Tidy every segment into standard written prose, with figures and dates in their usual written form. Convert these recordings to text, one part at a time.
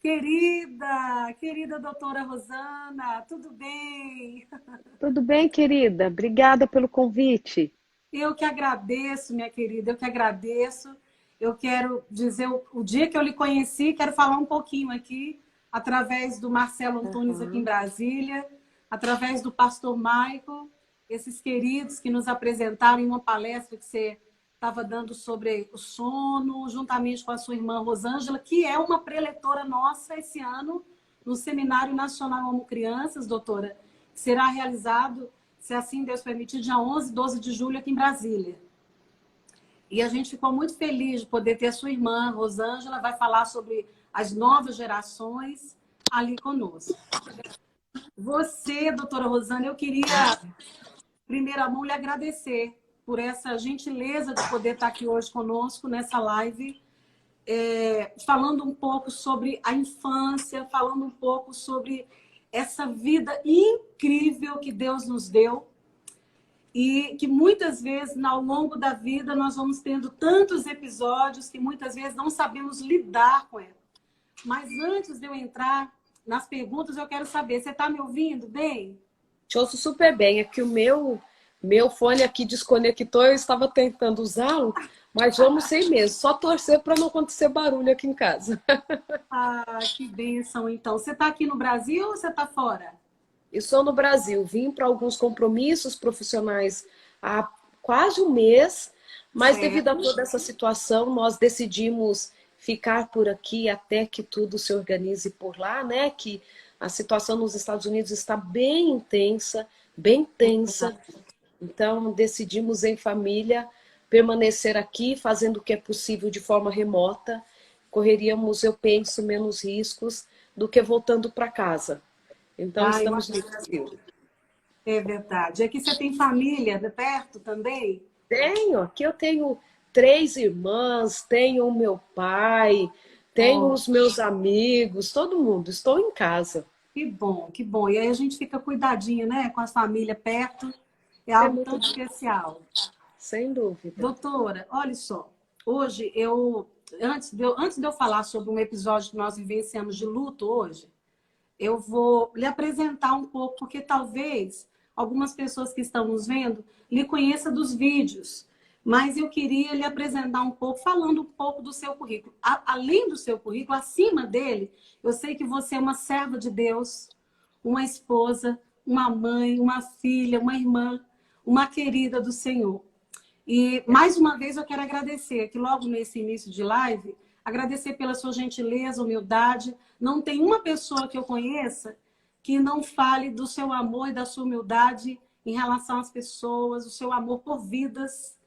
Querida doutora Rosana, tudo bem? Tudo bem, querida? Obrigada pelo convite. Eu que agradeço, minha querida, eu que agradeço. Eu quero dizer o dia que eu lhe conheci, quero falar um pouquinho aqui, através do Marcelo Antunes aqui em Uhum. Brasília, através do pastor Michael, esses queridos que nos apresentaram em uma palestra que você estava dando sobre o sono, juntamente com a sua irmã Rosângela, que é uma preletora nossa esse ano, no Seminário Nacional Amo Crianças, doutora, que será realizado, se assim Deus permitir, dia 11 e 12 de julho aqui em Brasília. E a gente ficou muito feliz de poder ter a sua irmã, Rosângela, vai falar sobre as novas gerações ali conosco. Você, doutora Rosana, eu queria, em primeira mão, lhe agradecer por essa gentileza de poder estar aqui hoje conosco nessa live, falando um pouco sobre a infância, falando um pouco sobre essa vida incrível que Deus nos deu e que muitas vezes, ao longo da vida, nós vamos tendo tantos episódios que muitas vezes não sabemos lidar com ela. Mas antes de eu entrar nas perguntas, eu quero saber, você está me ouvindo bem? Te ouço super bem. É que o meu fone aqui desconectou, eu estava tentando usá-lo, mas vamos sem mesmo. Só torcer para não acontecer barulho aqui em casa. Ah, que bênção, então. Você está aqui no Brasil ou você está fora? Estou no Brasil. Vim para alguns compromissos profissionais há quase um mês, mas devido a Certo. toda essa situação, nós decidimos ficar por aqui até que tudo se organize por lá, né? Que a situação nos Estados Unidos está bem intensa, bem tensa. Então, decidimos em família permanecer aqui, fazendo o que é possível de forma remota. Correríamos, eu penso, menos riscos do que voltando para casa. Então, Ah, eu estamos no acredito. Brasil. É verdade. Aqui você tem família de perto também? Tenho, aqui eu tenho três irmãs, tenho o meu pai, tenho Oh, os meus amigos, todo mundo. Estou em casa. que bom, que bom. E aí a gente fica cuidadinho, né? Com as famílias perto. É É algo tão muito bom, especial. sem dúvida. Doutora, olha só. Hoje antes de eu falar sobre um episódio que nós vivenciamos de luto hoje, eu vou lhe apresentar um pouco, porque talvez algumas pessoas que estão nos vendo lhe conheçam dos vídeos, mas eu queria lhe apresentar um pouco, falando um pouco do seu currículo. Além do seu currículo, acima dele, eu sei que você é uma serva de Deus, uma esposa, uma mãe, uma filha, uma irmã, uma querida do Senhor. E, mais uma vez, eu quero agradecer, que logo nesse início de live, agradecer pela sua gentileza, humildade. Não tem uma pessoa que eu conheça que não fale do seu amor e da sua humildade em relação às pessoas, o seu amor por vidas.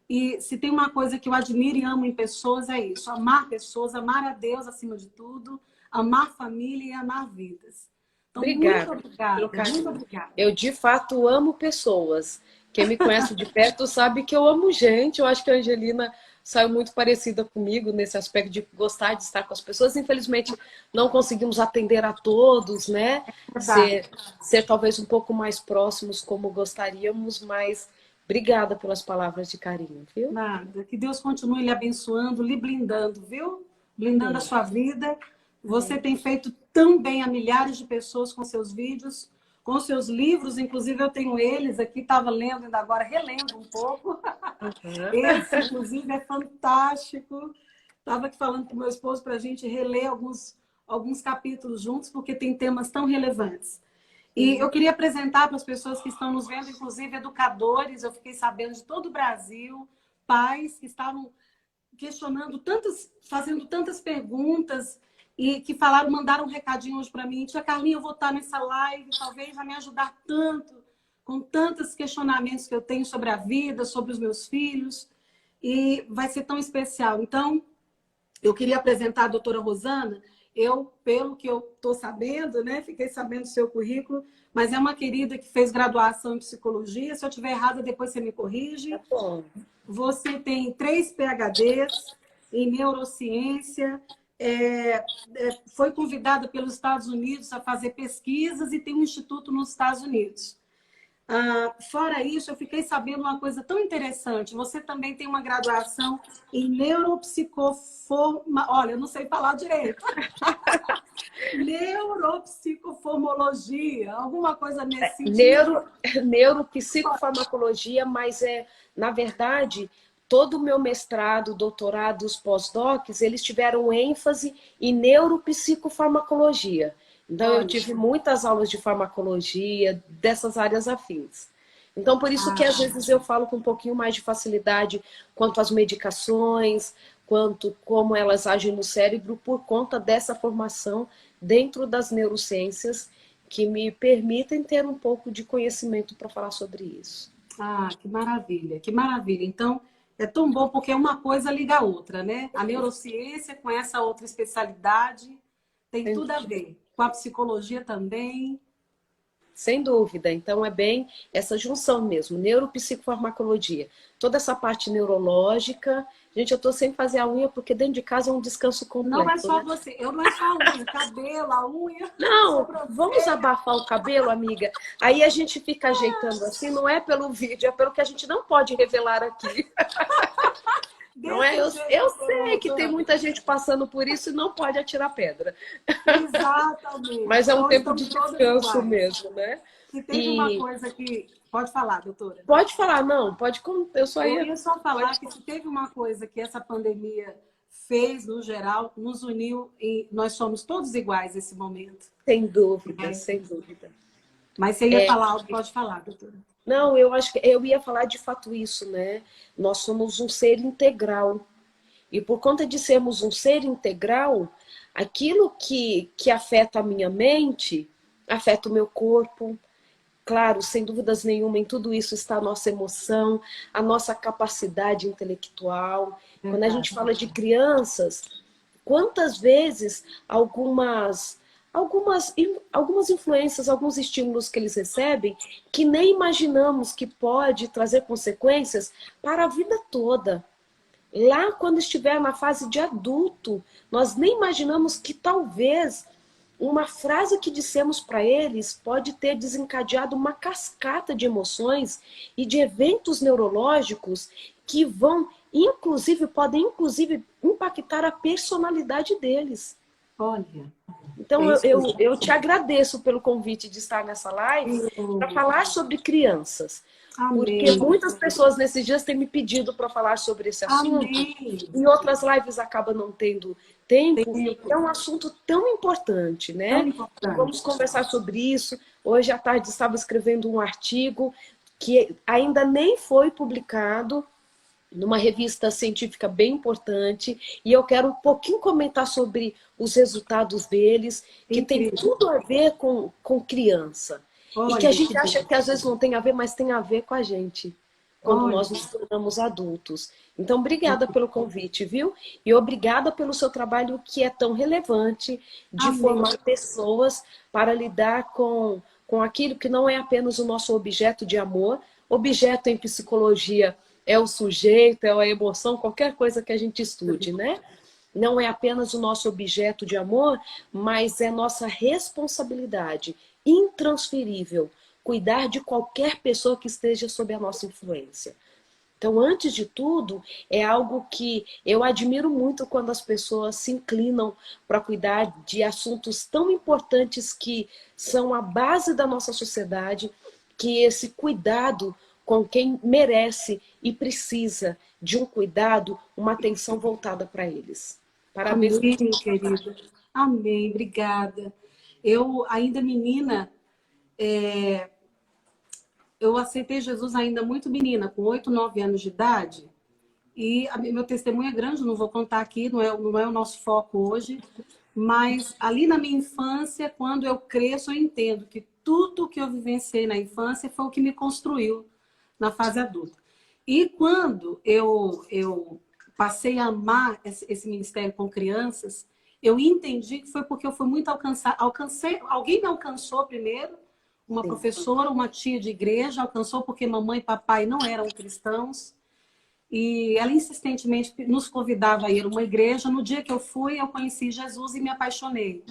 E se tem uma coisa que eu admiro e amo em pessoas, é isso: amar pessoas, amar a Deus acima de tudo, amar família e amar vidas. Então, muito Obrigada pelo obrigada, muito carinho. obrigada. Eu, de fato, amo pessoas. Quem me conhece de perto sabe que eu amo gente. Eu acho que a Angelina saiu muito parecida comigo nesse aspecto de gostar de estar com as pessoas. Infelizmente, não conseguimos atender a todos, né? Verdade. Ser talvez um pouco mais próximos como gostaríamos, mas obrigada pelas palavras de carinho, viu? Nada. Que Deus continue lhe abençoando, lhe blindando, viu? Blindando a Amém. sua vida. Você Amém. tem feito tão bem a milhares de pessoas com seus vídeos, com seus livros. Inclusive, eu tenho eles aqui, estava lendo ainda agora, relendo um pouco. Uhum. Esse, inclusive, é fantástico. Estava aqui falando com meu esposo para a gente reler alguns capítulos juntos, porque tem temas tão relevantes. E eu Sim. queria apresentar para as pessoas que estão nos vendo, inclusive educadores, eu fiquei sabendo de todo o Brasil, pais que estavam questionando tantas, fazendo tantas perguntas e que falaram, mandaram um recadinho hoje para mim: tia Carlinha, eu vou estar nessa live, talvez vai me ajudar tanto, com tantos questionamentos que eu tenho sobre a vida, sobre os meus filhos, e vai ser tão especial. Então, eu queria apresentar a doutora Rosana. Eu, pelo que eu estou sabendo, né, fiquei sabendo do seu currículo, mas é uma querida que fez graduação em psicologia. Se eu estiver errada, depois você me Tá corrige. bom. Você tem 3 PhDs em neurociência, foi convidada pelos Estados Unidos a fazer pesquisas e tem um instituto nos Estados Unidos. Fora isso, eu fiquei sabendo uma coisa tão interessante. Você também tem uma graduação em neuropsicoforma... Olha, eu não sei falar direito. Neuropsicoformologia, alguma coisa nesse sentido. Neuropsicofarmacologia, mas na verdade, todo o meu mestrado, doutorado, os pós-docs, eles tiveram ênfase em neuropsicofarmacologia. Então, eu Olha, tive muitas aulas de farmacologia, dessas áreas afins. Então, por isso que às vezes eu falo com um pouquinho mais de facilidade quanto às medicações, quanto como elas agem no cérebro, por conta dessa formação dentro das neurociências, que me permitem ter um pouco de conhecimento para falar sobre isso. que maravilha, que maravilha. Então, é tão bom porque uma coisa liga a outra, né? A neurociência com essa outra especialidade tem tudo a ver. Com a psicologia também. Sem dúvida. Então, é bem essa junção mesmo, neuropsicofarmacologia. Toda essa parte neurológica. Gente, eu estou sem fazer a unha porque dentro de casa é um descanso completo. Não é só né? você. Eu não é só a unha, cabelo, a unha. Não, vamos abafar o cabelo, amiga. Aí a gente fica ajeitando assim, não é pelo vídeo, é pelo que a gente não pode revelar aqui. Não é? Eu sei que tem muita gente passando por isso e não pode atirar pedra. Exatamente. Mas é um Nós tempo de estamos descanso iguais. mesmo, né? E teve uma coisa que... Pode falar, doutora. Pode falar, não, pode. Eu ia só falar que se teve uma coisa que essa pandemia fez, no geral, nos uniu e nós somos todos iguais nesse momento. Sem dúvida, sem dúvida. Mas você ia falar algo, pode falar, doutora. Não, eu acho que eu ia falar de fato isso, né? Nós somos um ser integral. E por conta de sermos um ser integral, aquilo que afeta a minha mente, afeta o meu corpo. Claro, sem dúvidas nenhuma, em tudo isso está a nossa emoção, a nossa capacidade intelectual. Quando a gente fala de crianças, quantas vezes algumas influências, alguns estímulos que eles recebem, que nem imaginamos que pode trazer consequências para a vida toda. Lá, quando estiver na fase de adulto, nós nem imaginamos que talvez uma frase que dissemos para eles pode ter desencadeado uma cascata de emoções e de eventos neurológicos que podem inclusive impactar a personalidade deles. Olha. Então, eu te agradeço pelo convite de estar nessa live para falar sobre crianças. Amém. Porque muitas pessoas nesses dias têm me pedido para falar sobre esse assunto. Amém. E outras lives acabam não tendo tempo. É um assunto tão importante, né? Então, vamos conversar sobre isso. Hoje à tarde estava escrevendo um artigo que ainda nem foi publicado, numa revista científica bem importante, e eu quero um pouquinho comentar sobre os resultados deles, que tem tudo a ver com criança. Olha, e que a gente acha que às vezes não tem a ver, mas tem a ver com a gente, quando nós nos tornamos adultos. Então, obrigada pelo convite, viu? E obrigada pelo seu trabalho que é tão relevante de formar pessoas para lidar com aquilo que não é apenas o nosso objeto de amor. Objeto em psicologia é o sujeito, é a emoção, qualquer coisa que a gente estude, né? Não é apenas o nosso objeto de amor, mas é nossa responsabilidade intransferível cuidar de qualquer pessoa que esteja sob a nossa influência. Então, antes de tudo, é algo que eu admiro muito quando as pessoas se inclinam para cuidar de assuntos tão importantes que são a base da nossa sociedade, que esse cuidado com quem merece e precisa de um cuidado, uma atenção voltada para eles. Parabéns. Amém, querida. Amém, obrigada. Eu, ainda menina, eu aceitei Jesus ainda muito menina, com 8, 9 anos de idade. E meu testemunho é grande, não vou contar aqui, não é o nosso foco hoje. Mas ali na minha infância, quando eu cresço, eu entendo que tudo que eu vivenciei na infância foi o que me construiu na fase adulta. E quando eu passei a amar esse ministério com crianças, eu entendi que foi porque eu fui muito alguém me alcançou primeiro, uma professora, uma tia de igreja, alcançou porque mamãe e papai não eram cristãos, e ela insistentemente nos convidava a ir a uma igreja. No dia que eu fui, eu conheci Jesus e me apaixonei.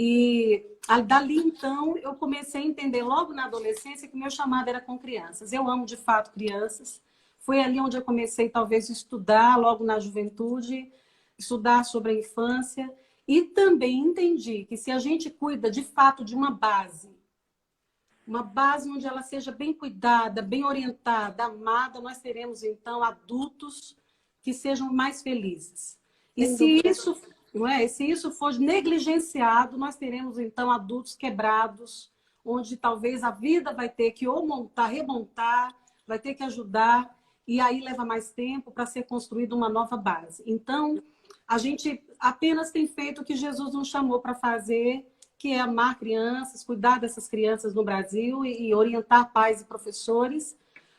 E dali, então, eu comecei a entender logo na adolescência que o meu chamado era com crianças. Eu amo, de fato, crianças. Foi ali onde eu comecei, talvez, a estudar, logo na juventude, estudar sobre a infância. E também entendi que se a gente cuida, de fato, de uma base onde ela seja bem cuidada, bem orientada, amada, nós teremos, então, adultos que sejam mais felizes. E Sem se dúvida. isso, não é? Se isso for negligenciado, nós teremos, então, adultos quebrados, onde talvez a vida vai ter que ou montar, remontar, vai ter que ajudar, e aí leva mais tempo para ser construída uma nova base. Então, a gente apenas tem feito o que Jesus nos chamou para fazer, que é amar crianças, cuidar dessas crianças no Brasil e orientar pais e professores,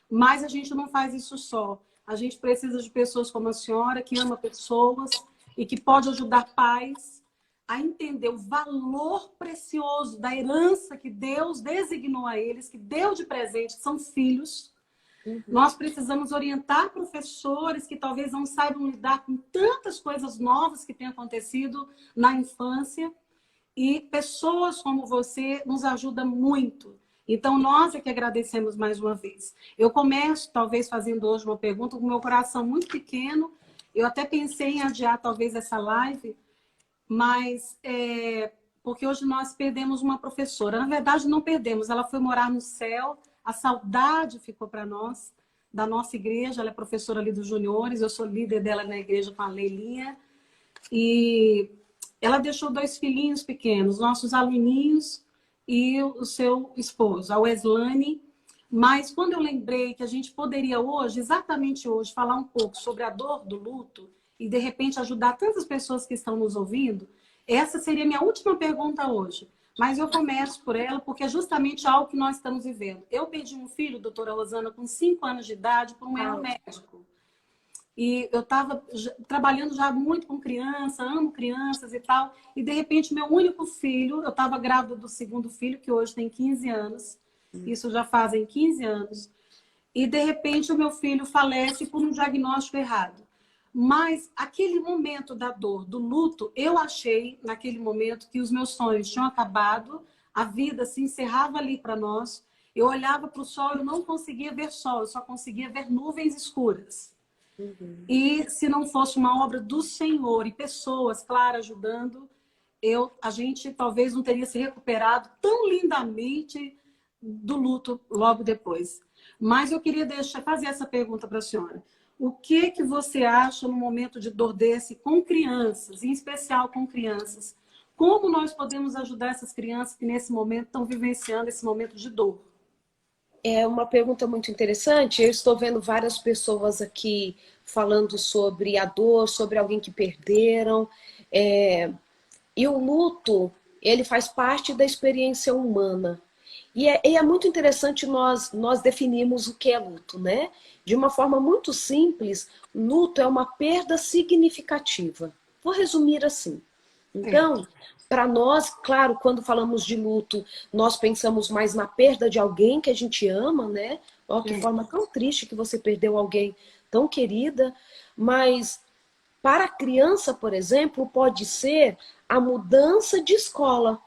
mas a gente não faz isso só. A gente precisa de pessoas como a senhora, que ama pessoas e que pode ajudar pais a entender o valor precioso da herança que Deus designou a eles, que deu de presente, que são filhos. Nós precisamos orientar professores que talvez não saibam lidar com tantas coisas novas que têm acontecido na infância. E pessoas como você nos ajudam muito. Então, nós é que agradecemos mais uma vez. Eu começo, talvez, fazendo hoje uma pergunta com o meu coração muito pequeno. Eu até pensei em adiar, talvez, essa live, mas porque hoje nós perdemos uma professora. Na verdade, não perdemos, ela foi morar no céu, a saudade ficou para nós, da nossa igreja. Ela é professora ali dos juniores, eu sou líder dela na igreja com a Leilinha. E ela deixou 2 filhinhos pequenos, nossos aluninhos e o seu esposo, a Weslane. Mas quando eu lembrei que a gente poderia hoje, exatamente hoje, falar um pouco sobre a dor do luto e, de repente, ajudar tantas pessoas que estão nos ouvindo, essa seria a minha última pergunta hoje. Mas eu começo por ela, porque é justamente algo que nós estamos vivendo. Eu perdi um filho, doutora Rosana, com 5 anos de idade, por um erro médico. E eu estava trabalhando já muito com criança, amo crianças e tal. E, de repente, meu único filho, eu estava grávida do segundo filho, que hoje tem 15 anos. Isso já fazem 15 anos. E, de repente, o meu filho falece por um diagnóstico errado. Mas, aquele momento da dor, do luto, eu achei, naquele momento, que os meus sonhos tinham acabado, a vida se encerrava ali para nós. Eu olhava para o sol, eu não conseguia ver sol, eu só conseguia ver nuvens escuras. E se não fosse uma obra do Senhor e pessoas, claro, ajudando, a gente talvez não teria se recuperado tão lindamente do luto logo depois. Mas eu queria fazer essa pergunta para a senhora. O que você acha no momento de dor desse com crianças, em especial com crianças? Como nós podemos ajudar essas crianças que nesse momento estão vivenciando esse momento de dor? É uma pergunta muito interessante. Eu estou vendo várias pessoas aqui falando sobre a dor, sobre alguém que perderam. E o luto, ele faz parte da experiência humana. E é muito interessante nós definirmos o que é luto, né? De uma forma muito simples, luto é uma perda significativa. Vou resumir assim. Então, para nós, claro, quando falamos de luto, nós pensamos mais na perda de alguém que a gente ama, né? Ó, que forma tão triste que você perdeu alguém tão querida. Mas para a criança, por exemplo, pode ser a mudança de escola,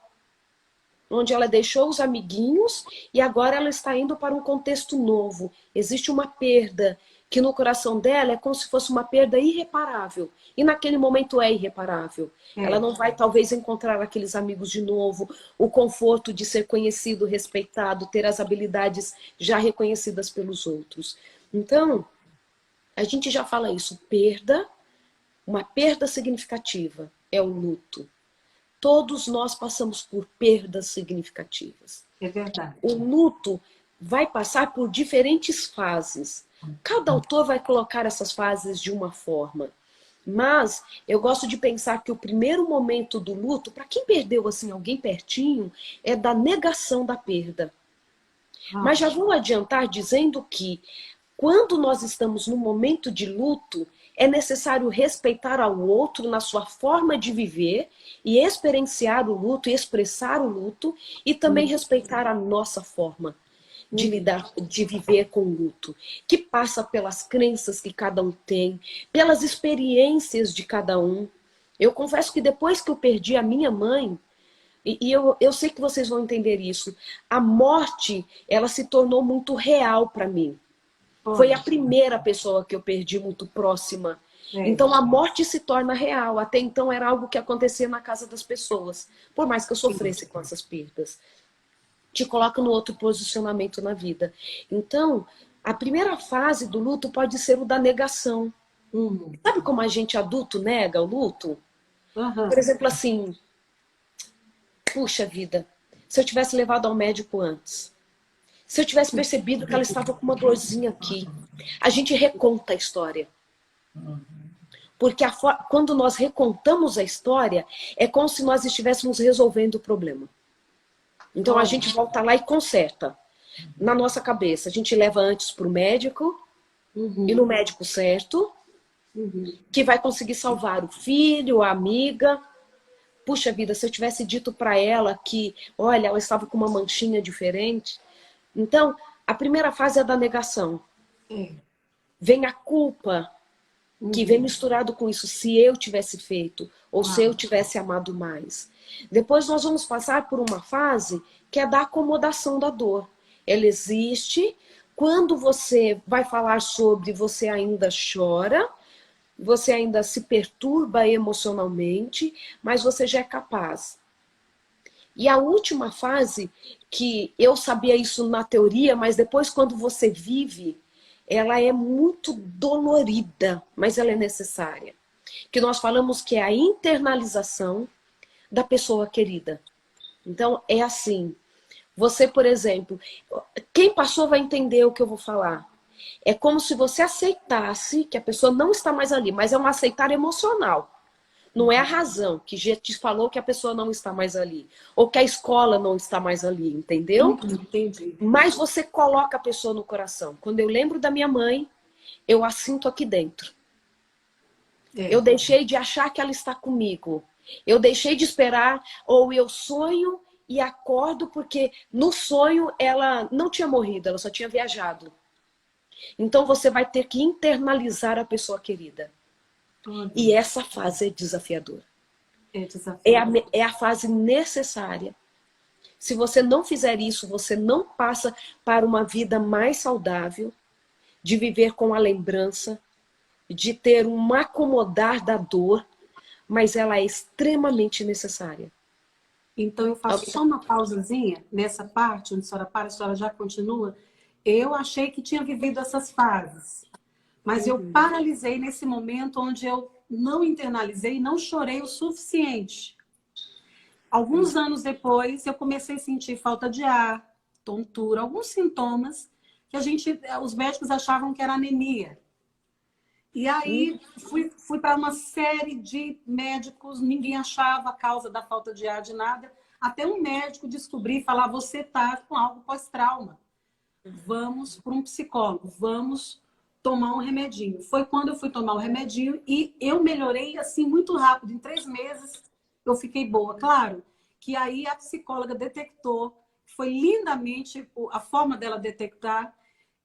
onde ela deixou os amiguinhos e agora ela está indo para um contexto novo. Existe uma perda que no coração dela é como se fosse uma perda irreparável. E naquele momento é irreparável. Ela não vai talvez encontrar aqueles amigos de novo, o conforto de ser conhecido, respeitado, ter as habilidades já reconhecidas pelos outros. Então, a gente já fala isso, perda, uma perda significativa é o luto. Todos nós passamos por perdas significativas. É verdade. O luto vai passar por diferentes fases. Cada autor vai colocar essas fases de uma forma. Mas eu gosto de pensar que o primeiro momento do luto, para quem perdeu assim alguém pertinho, é da negação da perda. Mas já vou adiantar dizendo que quando nós estamos no momento de luto, é necessário respeitar ao outro na sua forma de viver e experienciar o luto e expressar o luto e também respeitar a nossa forma de lidar, de viver com o luto, que passa pelas crenças que cada um tem, pelas experiências de cada um. Eu confesso que depois que eu perdi a minha mãe, eu sei que vocês vão entender isso. A morte, ela se tornou muito real para mim. Foi a primeira pessoa que eu perdi muito próxima. Então a morte se torna real. Até então era algo que acontecia na casa das pessoas. Por mais que eu sofresse com essas perdas. Te coloca no outro posicionamento na vida. Então, a primeira fase do luto pode ser o da negação. Sabe como a gente adulto nega o luto? Por exemplo, assim, puxa vida, se eu tivesse levado ao médico antes, se eu tivesse percebido que ela estava com uma dorzinha aqui, a gente reconta a história. Porque quando nós recontamos a história, é como se nós estivéssemos resolvendo o problema. Então a gente volta lá e conserta. Na nossa cabeça, a gente leva antes para o médico, e no médico certo, que vai conseguir salvar o filho, a amiga. Puxa vida, se eu tivesse dito para ela que, olha, ela estava com uma manchinha diferente. Então, a primeira fase é da negação. Vem a culpa, que vem misturado com isso, se eu tivesse feito, ou se eu tivesse amado mais. Depois nós vamos passar por uma fase que é da acomodação da dor. Ela existe. Quando você vai falar sobre, você ainda chora, você ainda se perturba emocionalmente, mas você já é capaz. E a última fase, que eu sabia isso na teoria, mas depois quando você vive, ela é muito dolorida, mas ela é necessária. Que nós falamos que é a internalização da pessoa querida. Então, é assim. Você, por exemplo, quem passou vai entender o que eu vou falar. É como se você aceitasse que a pessoa não está mais ali, mas é um aceitar emocional. Não é a razão que já te falou que a pessoa não está mais ali. Ou que a escola não está mais ali, entendeu? Entendi. Mas você coloca a pessoa no coração. Quando eu lembro da minha mãe, eu a sinto aqui dentro. Eu deixei de achar que ela está comigo. Eu deixei de esperar, ou eu sonho e acordo, porque no sonho ela não tinha morrido, ela só tinha viajado. Então você vai ter que internalizar a pessoa querida. E essa fase é desafiadora. É a fase necessária. Se você não fizer isso, você não passa para uma vida mais saudável, de viver com a lembrança, de ter um acomodar da dor, mas ela é extremamente necessária. Então, eu faço só uma pausazinha nessa parte, onde a senhora para, a senhora já continua. Eu achei que tinha vivido essas fases, mas eu paralisei nesse momento onde eu não internalizei e não chorei o suficiente. Alguns anos depois, eu comecei a sentir falta de ar, tontura, alguns sintomas que os médicos achavam que era anemia. E aí fui para uma série de médicos, ninguém achava a causa da falta de ar de nada, até um médico descobrir e falar, você está com algo pós-trauma. Vamos para um psicólogo, vamos tomar um remedinho. Foi quando eu fui tomar o remedinho e eu melhorei assim muito rápido. Em 3 meses eu fiquei boa. Claro que aí a psicóloga detectou, foi lindamente a forma dela detectar,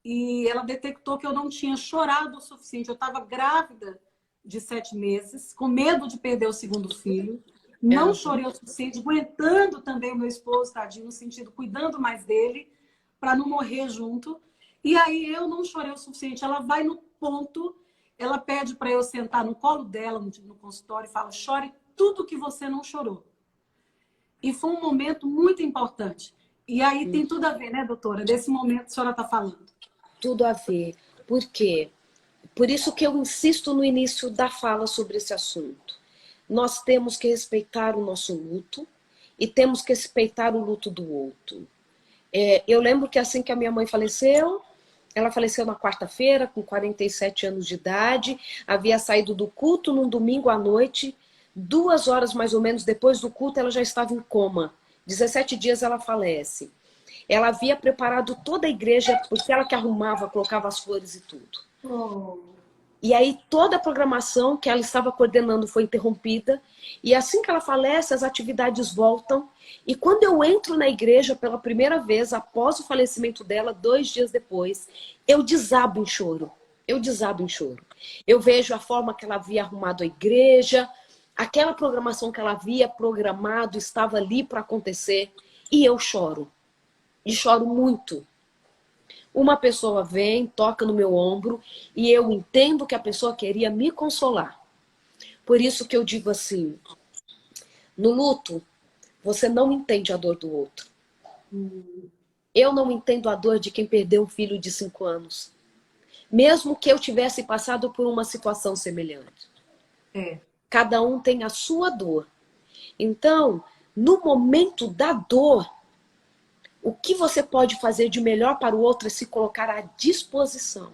e ela detectou que eu não tinha chorado o suficiente. Eu estava grávida de 7 meses, com medo de perder o segundo filho. Não chorei o suficiente, aguentando também o meu esposo, tadinho, no sentido, cuidando mais dele, para não morrer junto. E aí eu não chorei o suficiente. Ela vai no ponto, ela pede para eu sentar no colo dela, no consultório, e fala, chore tudo que você não chorou. E foi um momento muito importante. E aí tem tudo a ver, né, doutora? Desse momento que a senhora está falando. Tudo a ver. Por quê? Por isso que eu insisto no início da fala sobre esse assunto. Nós temos que respeitar o nosso luto e temos que respeitar o luto do outro. Eu lembro que assim que a minha mãe faleceu, ela faleceu na quarta-feira, com 47 anos de idade, havia saído do culto num domingo à noite, 2 horas mais ou menos depois do culto ela já estava em coma. 17 dias ela falece. Ela havia preparado toda a igreja, porque ela que arrumava, colocava as flores e tudo. E aí toda a programação que ela estava coordenando foi interrompida. E assim que ela falece, as atividades voltam. E quando eu entro na igreja pela primeira vez, após o falecimento dela, 2 dias depois, eu desabo em choro. Eu desabo em choro. Eu vejo a forma que ela havia arrumado a igreja, Aquela programação que ela havia programado estava ali para acontecer e eu choro. E choro muito. Uma pessoa vem, toca no meu ombro e eu entendo que a pessoa queria me consolar. Por isso que eu digo assim, no luto, você não entende a dor do outro. Eu não entendo a dor de quem perdeu um filho de 5 anos. Mesmo que eu tivesse passado por uma situação semelhante. Cada um tem a sua dor. Então, no momento da dor, o que você pode fazer de melhor para o outro é se colocar à disposição.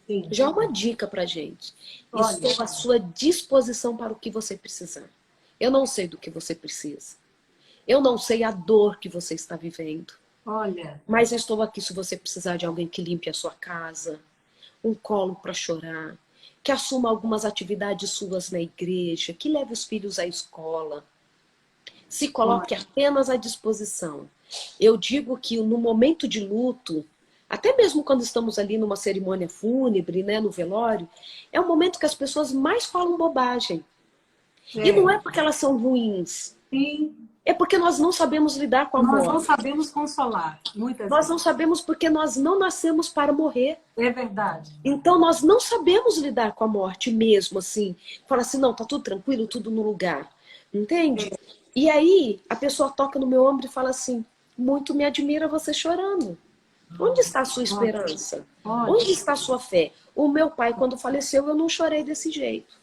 Sim. Já é uma dica pra gente. Olha. Estou à sua disposição para o que você precisar. Eu não sei do que você precisa. Eu não sei a dor que você está vivendo. Olha. Mas eu estou aqui se você precisar de alguém que limpe a sua casa, um colo para chorar, que assuma algumas atividades suas na igreja, que leve os filhos à escola. Se coloque apenas à disposição. Eu digo que no momento de luto, até mesmo quando estamos ali numa cerimônia fúnebre, né, no velório, é o momento que as pessoas mais falam bobagem. E não é porque elas são ruins. Sim. É porque nós não sabemos lidar com a morte. Nós não sabemos consolar, muitas Nós vezes. não sabemos porque nós não nascemos para morrer. É verdade. Então nós não sabemos lidar com a morte mesmo, assim. Fala assim, não, tá tudo tranquilo, tudo no lugar. Entende? E aí a pessoa toca no meu ombro e fala assim, muito me admira você chorando. Onde está a sua esperança? Onde está a sua fé? O meu pai, quando faleceu, eu não chorei desse jeito.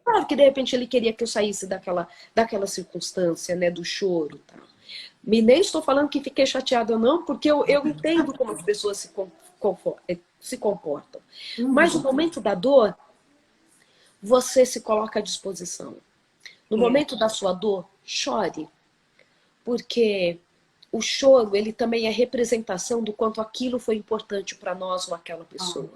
Claro que de repente ele queria que eu saísse daquela circunstância, né, do choro. Tá? E nem estou falando que fiquei chateada ou não, porque eu entendo como as pessoas se comportam. Mas no momento da dor, você se coloca à disposição. No momento da sua dor, chore. Porque o choro, ele também é representação do quanto aquilo foi importante para nós ou aquela pessoa.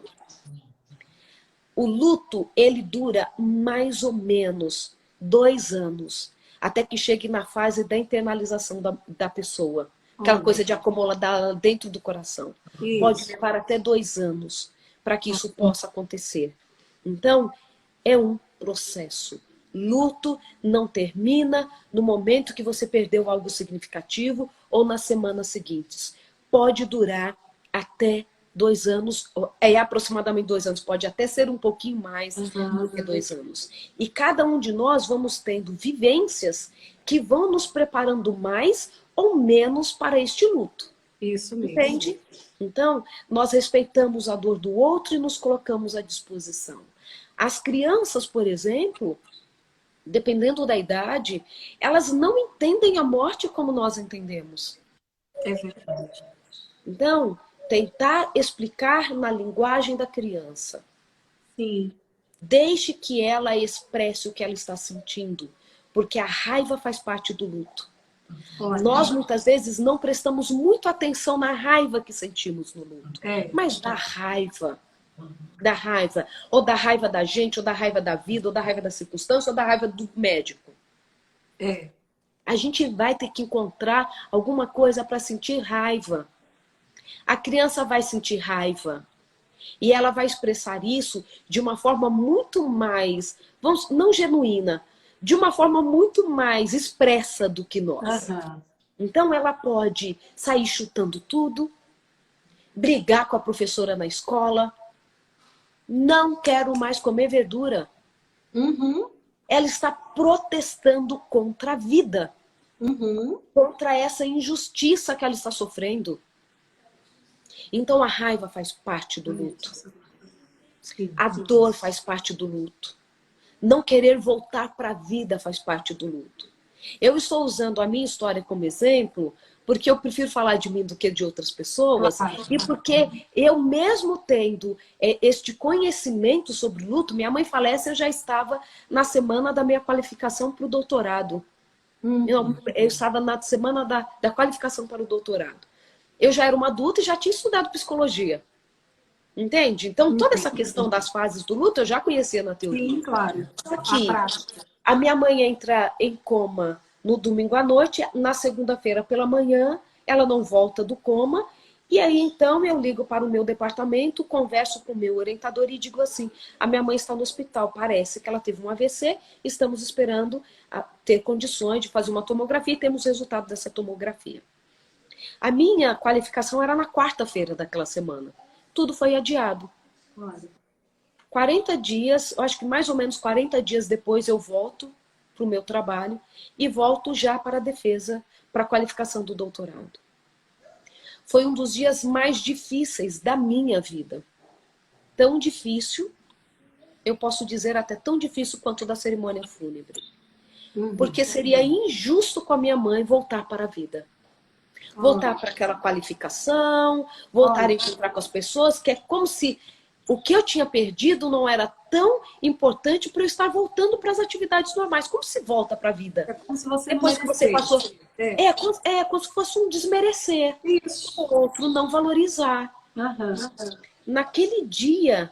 O luto, ele dura mais ou menos 2 anos, até que chegue na fase da internalização da pessoa. Aquela coisa de acumular dentro do coração. Isso. Pode levar até 2 anos para que isso possa acontecer. Então, é um processo. Luto não termina no momento que você perdeu algo significativo ou nas semanas seguintes. Pode durar até 2 anos, aproximadamente 2 anos, pode até ser um pouquinho mais do que 2 anos. E cada um de nós vamos tendo vivências que vão nos preparando mais ou menos para este luto. Isso mesmo. Entende? Então, nós respeitamos a dor do outro e nos colocamos à disposição. As crianças, por exemplo, dependendo da idade, elas não entendem a morte como nós entendemos. É verdade. Então, tentar explicar na linguagem da criança. Sim. Deixe que ela expresse o que ela está sentindo, porque a raiva faz parte do luto. Nós, muitas vezes, não prestamos muito atenção na raiva que sentimos no luto. Mas da raiva, ou da raiva da gente, ou da raiva da vida, ou da raiva da circunstância, ou da raiva do médico. A gente vai ter que encontrar alguma coisa para sentir raiva. A criança vai sentir raiva. E ela vai expressar isso de uma forma muito mais, não genuína, de uma forma muito mais expressa do que nós. Então ela pode sair chutando tudo, brigar com a professora na escola, não quero mais comer verdura. Ela está protestando contra a vida, contra essa injustiça que ela está sofrendo. Então a raiva faz parte do luto. A dor faz parte do luto. Não querer voltar para a vida faz parte do luto. Eu estou usando a minha história como exemplo porque eu prefiro falar de mim do que de outras pessoas e porque eu mesmo tendo este conhecimento sobre luto, minha mãe falece, eu já estava na semana da minha qualificação para o doutorado. Eu estava na semana da qualificação para o doutorado. Eu já era uma adulta e já tinha estudado psicologia. Entende? Então, toda essa questão das fases do luto eu já conhecia na teoria. Sim, claro. Só que a minha mãe entra em coma no domingo à noite, na segunda-feira pela manhã, ela não volta do coma E aí, então, eu ligo para o meu departamento, converso com o meu orientador e digo assim, a minha mãe está no hospital, parece que ela teve um AVC, estamos esperando ter condições de fazer uma tomografia e temos resultado dessa tomografia. A minha qualificação era na quarta-feira daquela semana. Tudo foi adiado. Olha. 40 dias, eu acho que mais ou menos 40 dias depois eu volto para o meu trabalho e volto já para a defesa, para a qualificação do doutorado. Foi um dos dias mais difíceis da minha vida. Tão difícil, eu posso dizer até tão difícil quanto da cerimônia fúnebre. Porque seria injusto com a minha mãe voltar para a vida. Voltar para aquela qualificação, voltar a encontrar com as pessoas, que é como se o que eu tinha perdido não era tão importante para eu estar voltando para as atividades normais. Como se volta para a vida? É como se você depois não que você passou. É. Como se fosse um desmerecer. Isso. O outro não valorizar. Naquele dia,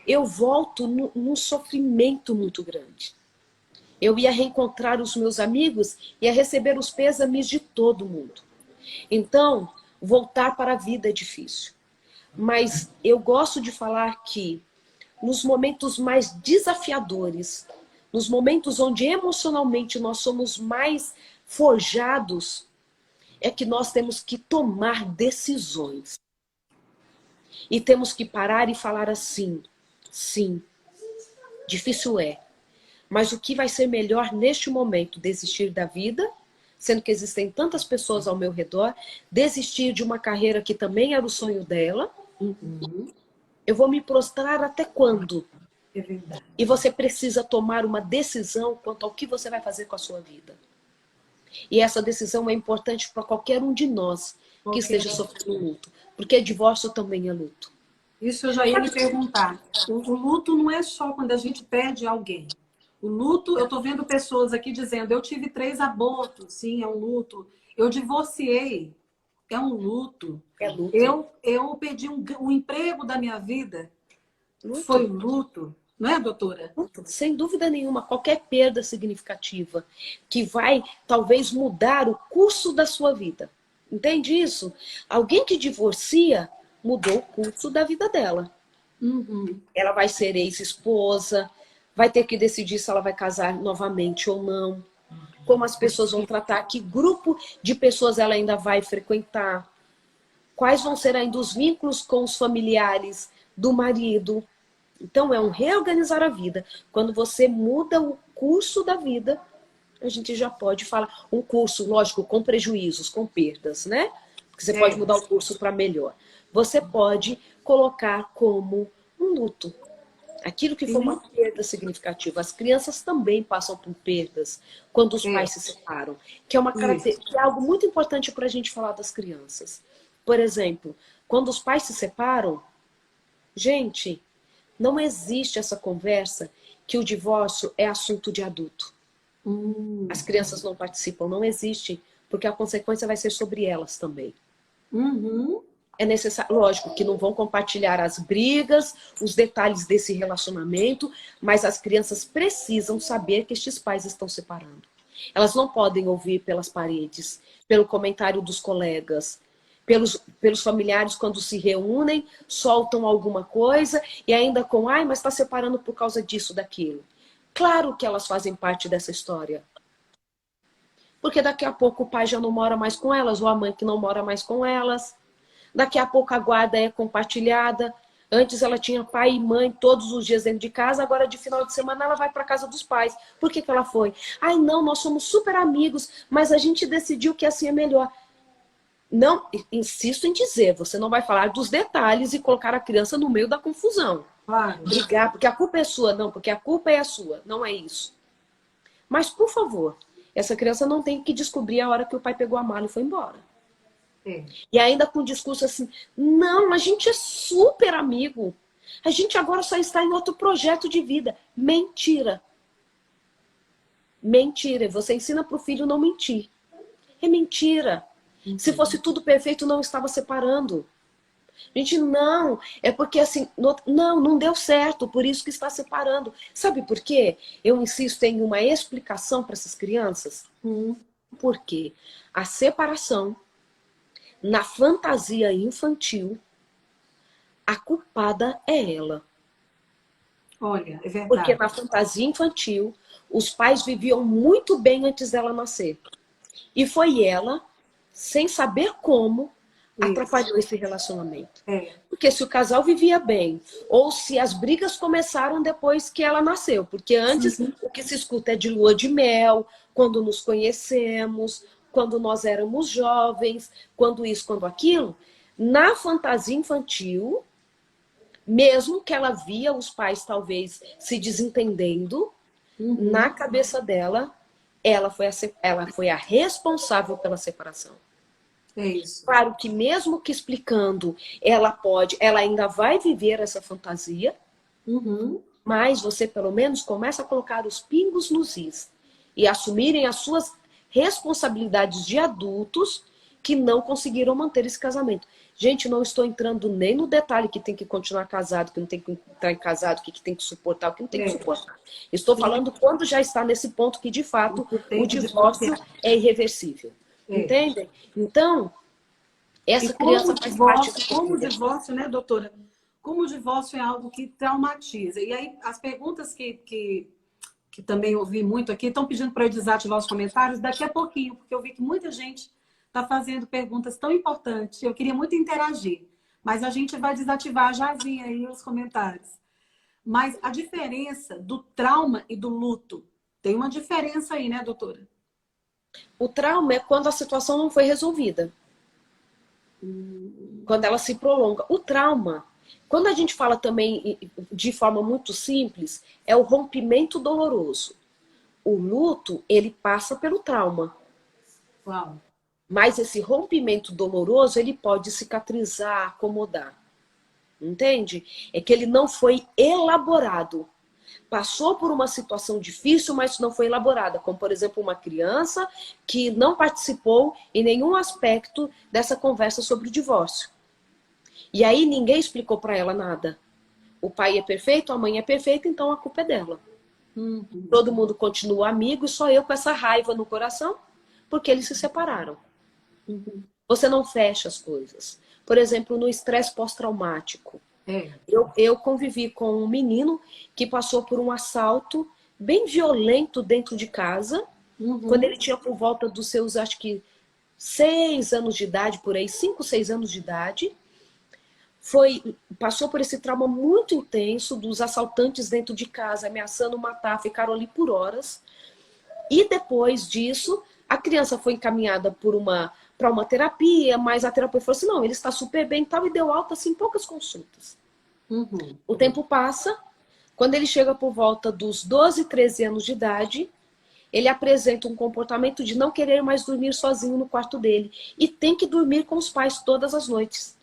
eu volto num sofrimento muito grande. Eu ia reencontrar os meus amigos, ia receber os pêsames de todo mundo. Então, voltar para a vida é difícil. Mas eu gosto de falar que nos momentos mais desafiadores, nos momentos onde emocionalmente nós somos mais forjados, é que nós temos que tomar decisões. E temos que parar e falar assim, sim, difícil é. Mas o que vai ser melhor neste momento? Desistir da vida, sendo que existem tantas pessoas ao meu redor, desistir de uma carreira que também era o sonho dela. Eu vou me prostrar até quando? É verdade. E você precisa tomar uma decisão quanto ao que você vai fazer com a sua vida. E essa decisão é importante para qualquer um de nós que esteja sofrendo luto. Porque divórcio também é luto. Isso eu já ia me perguntar. O luto não é só quando a gente perde alguém. O luto, eu estou vendo pessoas aqui dizendo, eu tive 3 abortos, sim, é um luto. Eu divorciei, é um luto. É luto. Eu perdi um emprego da minha vida, Luto. foi luto. Não é, doutora? Sem dúvida nenhuma, qualquer perda significativa que vai, talvez, mudar o curso da sua vida. Entende isso? Alguém que divorcia mudou o curso da vida dela. Ela vai ser ex-esposa, vai ter que decidir se ela vai casar novamente ou não. Como as pessoas vão tratar, que grupo de pessoas ela ainda vai frequentar. Quais vão ser ainda os vínculos com os familiares do marido. Então, é um reorganizar a vida. Quando você muda o curso da vida, a gente já pode falar. Um curso, lógico, com prejuízos, com perdas, né? Porque você pode mudar o curso para melhor. Você pode colocar como um luto. Aquilo que foi uma perda significativa. As crianças também passam por perdas quando os pais se separam. Que é, que é algo muito importante para a gente falar das crianças. Por exemplo, quando os pais se separam, gente... Não existe essa conversa que o divórcio é assunto de adulto. As crianças não participam, não existe, porque a consequência vai ser sobre elas também. É necessário, lógico, que não vão compartilhar as brigas, os detalhes desse relacionamento, mas as crianças precisam saber que estes pais estão separando. Elas não podem ouvir pelas paredes, pelo comentário dos colegas, pelos familiares quando se reúnem, soltam alguma coisa e ainda com, ai, mas está separando por causa disso, daquilo. Claro que elas fazem parte dessa história. Porque daqui a pouco o pai já não mora mais com elas, ou a mãe que não mora mais com elas. Daqui a pouco a guarda é compartilhada. Antes ela tinha pai e mãe todos os dias dentro de casa, agora de final de semana ela vai para casa dos pais. Por que ela foi? Ai, não, nós somos super amigos, mas a gente decidiu que assim é melhor. Não, insisto em dizer, você não vai falar dos detalhes e colocar a criança no meio da confusão. Claro. Brigar, porque a culpa é sua. Não, porque a culpa é a sua. Não é isso. Mas, por favor, essa criança não tem que descobrir a hora que o pai pegou a mala e foi embora. E ainda com o discurso assim, não, a gente é super amigo. A gente agora só está em outro projeto de vida. Mentira. Mentira. Você ensina para o filho não mentir. É mentira. Se fosse tudo perfeito, não estava separando. Gente, não. É porque assim, não deu certo, por isso que está separando. Sabe por quê? Eu insisto em uma explicação para essas crianças. Porque a separação Na fantasia infantil, a culpada é ela. Olha, é Porque verdade. na fantasia infantil, os pais viviam muito bem antes dela nascer. E foi ela, sem saber como, Isso. atrapalhou esse relacionamento. É. Porque se o casal vivia bem, ou se as brigas começaram depois que ela nasceu. Porque antes Uhum. o que se escuta é de lua de mel, quando nos conhecemos, quando nós éramos jovens, quando isso, quando aquilo. Na fantasia infantil, mesmo que ela via os pais talvez se desentendendo, na Uhum. cabeça dela, ela foi a responsável pela separação. É isso. Claro que mesmo que explicando, ela ainda vai viver essa fantasia, Uhum. mas você pelo menos começa a colocar os pingos nos is e assumirem as suas responsabilidades de adultos que não conseguiram manter esse casamento. Gente, não estou entrando nem no detalhe que tem que continuar casado, que não tem que entrar em casado, que tem que suportar, o que não tem que É. suportar. Estou falando quando já está nesse ponto que, de fato, O o tempo de divórcio divorciar. é irreversível. É. Entendem? Então, E essa criança faz parte da sua como o vida. divórcio, né, doutora? Como o divórcio é algo que traumatiza. E aí, as perguntas que também ouvi muito aqui, estão pedindo para eu desativar os comentários daqui a pouquinho, porque eu vi que muita gente está fazendo perguntas tão importantes. Eu queria muito interagir, mas a gente vai desativar jazinho aí os comentários. Mas a diferença do trauma e do luto, tem uma diferença aí, né, doutora? O trauma é quando a situação não foi resolvida. Quando ela se prolonga. O trauma, quando a gente fala também de forma muito simples, é o rompimento doloroso. O luto, ele passa pelo trauma. Uau. Mas esse rompimento doloroso, ele pode cicatrizar, acomodar. Entende? É que ele não foi elaborado. Passou por uma situação difícil, mas não foi elaborada. Como, por exemplo, uma criança que não participou em nenhum aspecto dessa conversa sobre o divórcio. E aí ninguém explicou para ela nada. O pai é perfeito, a mãe é perfeita, então a culpa é dela. Uhum. Todo mundo continua amigo e só eu com essa raiva no coração, porque eles se separaram. Uhum. Você não fecha as coisas. Por exemplo, no estresse pós-traumático. É. Eu convivi com um menino que passou por um assalto bem violento dentro de casa, quando Uhum. ele tinha por volta dos seus, acho que, 6 anos de idade, por aí, 5, 6 anos de idade. Passou por esse trauma muito intenso dos assaltantes dentro de casa, ameaçando matar, ficaram ali por horas. E depois disso, a criança foi encaminhada para uma terapia, mas a terapeuta falou assim, não, ele está super bem e tal, e deu alta assim, em poucas consultas. Uhum. O tempo passa, quando ele chega por volta dos 12, 13 anos de idade, ele apresenta um comportamento de não querer mais dormir sozinho no quarto dele. E tem que dormir com os pais todas as noites.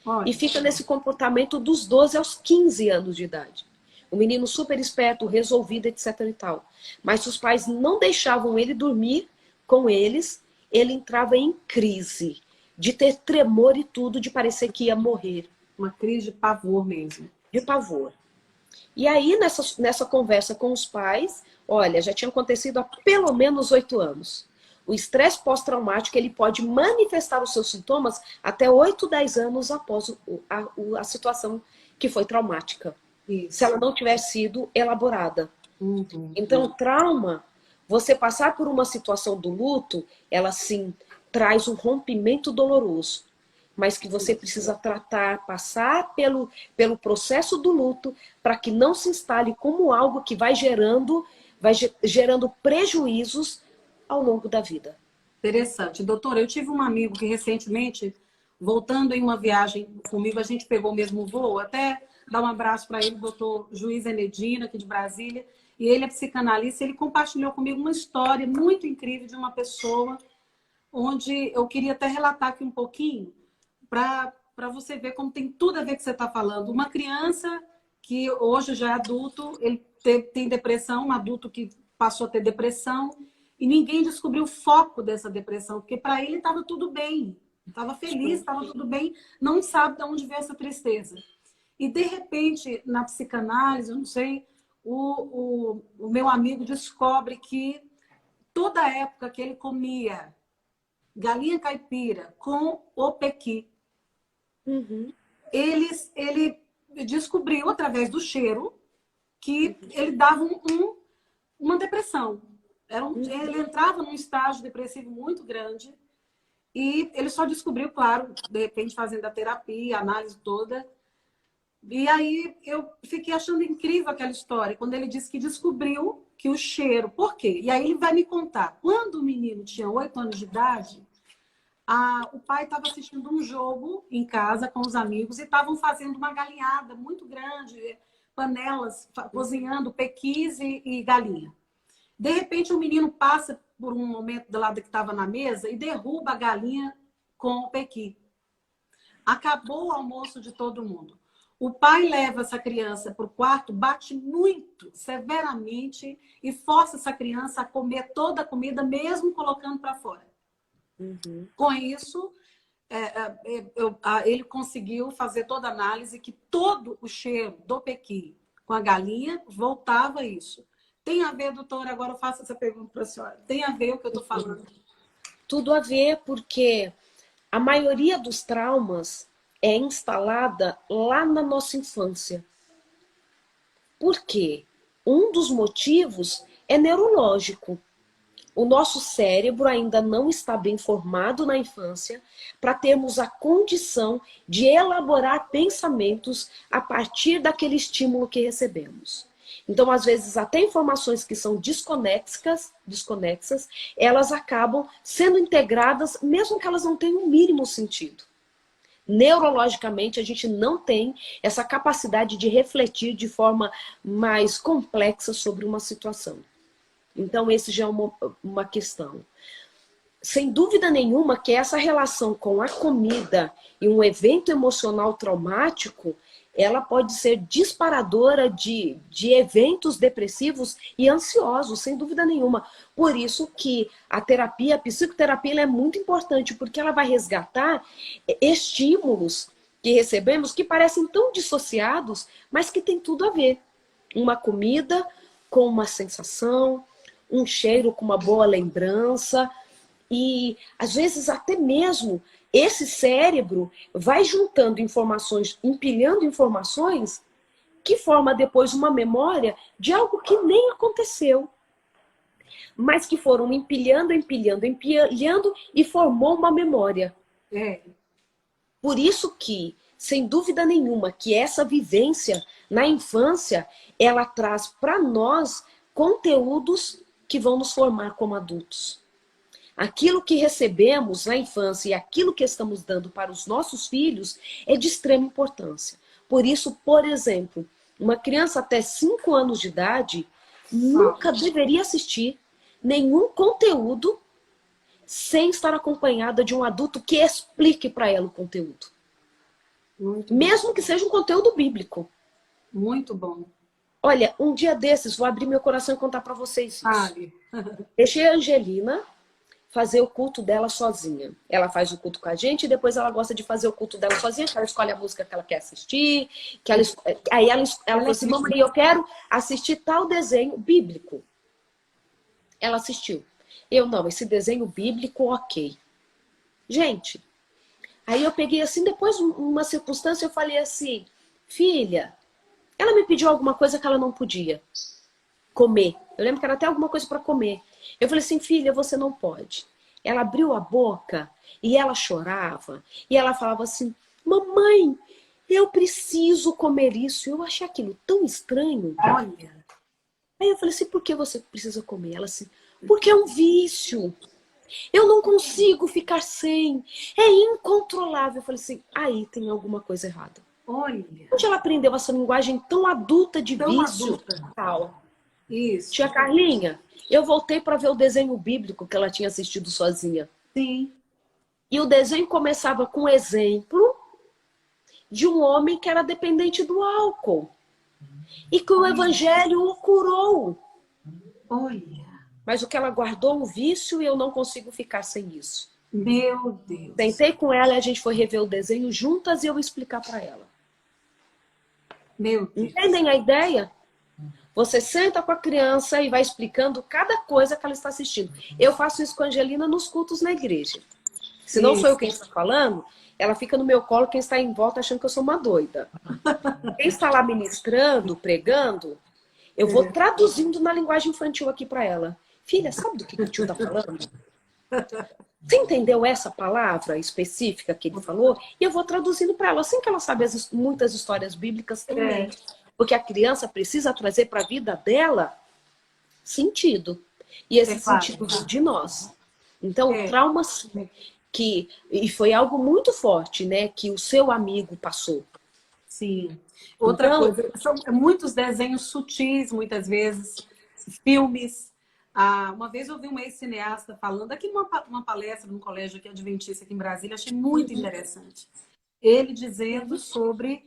E Olha. fica nesse comportamento dos 12 aos 15 anos de idade. O menino super esperto, resolvido, etc e tal. Mas se os pais não deixavam ele dormir com eles, ele entrava em crise. De ter tremor e tudo, de parecer que ia morrer. Uma crise de pavor mesmo. De pavor. E aí, nessa conversa com os pais, olha, já tinha acontecido há pelo menos 8 anos. O estresse pós-traumático, ele pode manifestar os seus sintomas até 8, 10 anos após a situação que foi traumática. Se Isso. ela não tiver sido elaborada. Uhum. Então, trauma, você passar por uma situação do luto, ela sim traz um rompimento doloroso, mas que você precisa tratar, passar pelo processo do luto, para que não se instale como algo que vai gerando prejuízos ao longo da vida. Interessante. Doutora, eu tive um amigo que recentemente, voltando em uma viagem comigo, a gente pegou o mesmo voo, até dar um abraço para ele, doutor Juiz Enedino, aqui de Brasília, e ele é psicanalista, ele compartilhou comigo uma história muito incrível de uma pessoa, onde eu queria até relatar aqui um pouquinho, para você ver como tem tudo a ver com o que você está falando. Uma criança que hoje já é adulto, ele tem depressão, um adulto que passou a ter depressão, e ninguém descobriu o foco dessa depressão, porque para ele estava tudo bem, estava feliz, estava tudo bem, não sabe de onde veio essa tristeza. E, de repente, na psicanálise, eu não sei, o meu amigo descobre que toda a época que ele comia galinha caipira com o pequi. Uhum. Ele descobriu, através do cheiro, que ele dava uma depressão. Ele entrava num estágio depressivo muito grande e ele só descobriu, claro, de repente fazendo a terapia, a análise toda. E aí eu fiquei achando incrível aquela história, quando ele disse que descobriu que o cheiro... Por quê? E aí ele vai me contar. Quando o menino tinha 8 anos de idade, o pai estava assistindo um jogo em casa com os amigos e estavam fazendo uma galinhada muito grande, panelas, cozinhando pequis e galinha. De repente, o menino passa por um momento do lado que estava na mesa e derruba a galinha com o pequi. Acabou o almoço de todo mundo. O pai leva essa criança para o quarto, bate muito, severamente, e força essa criança a comer toda a comida, mesmo colocando para fora. Uhum. Com isso, ele conseguiu fazer toda a análise que todo o cheiro do pequi com a galinha voltava a isso. Tem a ver, doutora, agora eu faço essa pergunta para a senhora, tem a ver o que eu estou falando? Tudo a ver, porque a maioria dos traumas é instalada lá na nossa infância. Por quê? Um dos motivos é neurológico. O nosso cérebro ainda não está bem formado na infância para termos a condição de elaborar pensamentos a partir daquele estímulo que recebemos. Então, às vezes, até informações que são desconexas, elas acabam sendo integradas, mesmo que elas não tenham o mínimo sentido. Neurologicamente, a gente não tem essa capacidade de refletir de forma mais complexa sobre uma situação. Então, esse já é uma questão. Sem dúvida nenhuma que essa relação com a comida e um evento emocional traumático, ela pode ser disparadora de eventos depressivos e ansiosos, sem dúvida nenhuma. Por isso que a terapia, a psicoterapia, ela é muito importante, porque ela vai resgatar estímulos que recebemos que parecem tão dissociados, mas que tem tudo a ver. Uma comida com uma sensação, um cheiro com uma boa lembrança, e às vezes até mesmo esse cérebro vai juntando informações, empilhando informações, que forma depois uma memória de algo que nem aconteceu, mas que foram empilhando e formou uma memória. Por isso que, sem dúvida nenhuma, que essa vivência na infância, ela traz para nós conteúdos que vão nos formar como adultos. Aquilo que recebemos na infância e aquilo que estamos dando para os nossos filhos é de extrema importância. Por isso, por exemplo, uma criança até 5 anos de idade nunca deveria assistir nenhum conteúdo sem estar acompanhada de um adulto que explique para ela o conteúdo. Mesmo que seja um conteúdo bíblico. Muito bom. Olha, um dia desses, vou abrir meu coração e contar para vocês isso. Deixei a Angelina fazer o culto dela sozinha. Ela faz o culto com a gente e depois ela gosta de fazer o culto dela sozinha, que ela escolhe a música que ela quer assistir, aí ela falou assim, mamãe, eu quero assistir tal desenho bíblico. Ela assistiu. Eu não, esse desenho bíblico, ok. Gente, aí eu peguei assim, depois uma circunstância, eu falei assim, filha, ela me pediu alguma coisa que ela não podia comer. Eu lembro que era até alguma coisa para comer. Eu falei assim, filha, você não pode. Ela abriu a boca e ela chorava. E ela falava assim, mamãe, eu preciso comer isso. Eu achei aquilo tão estranho. Olha. Aí eu falei assim, por que você precisa comer? Ela assim, porque é um vício. Eu não consigo ficar sem. É incontrolável. Eu falei assim, aí tem alguma coisa errada. Olha. Onde ela aprendeu essa linguagem tão adulta de vício? Isso. Tia Carlinha, eu voltei para ver o desenho bíblico que ela tinha assistido sozinha. Sim. E o desenho começava com um exemplo de um homem que era dependente do álcool. E que o evangelho o curou. Olha. Mas o que ela guardou um vício e eu não consigo ficar sem isso. Meu Deus. Sentei com ela e a gente foi rever o desenho juntas e eu explicar para ela. Meu Deus. Entendem a ideia? Você senta com a criança e vai explicando cada coisa que ela está assistindo. Eu faço isso com a Angelina nos cultos na igreja. Se não sou eu Isso. quem está falando, ela fica no meu colo, quem está em volta achando que eu sou uma doida. Quem está lá ministrando, pregando, eu vou traduzindo na linguagem infantil aqui para ela. Filha, sabe do que o tio está falando? Você entendeu essa palavra específica que ele falou? E eu vou traduzindo para ela, assim que ela sabe muitas histórias bíblicas também. Porque a criança precisa trazer para a vida dela sentido. E esse Claro. sentido vem de nós. Então, o É, trauma, e foi algo muito forte, né? Que o seu amigo passou. sim. Outra Então, coisa, são muitos desenhos sutis, muitas vezes, filmes. Uma vez eu vi um ex-cineasta falando aqui numa palestra num colégio aqui, adventista aqui em Brasília, achei muito interessante. Ele dizendo sobre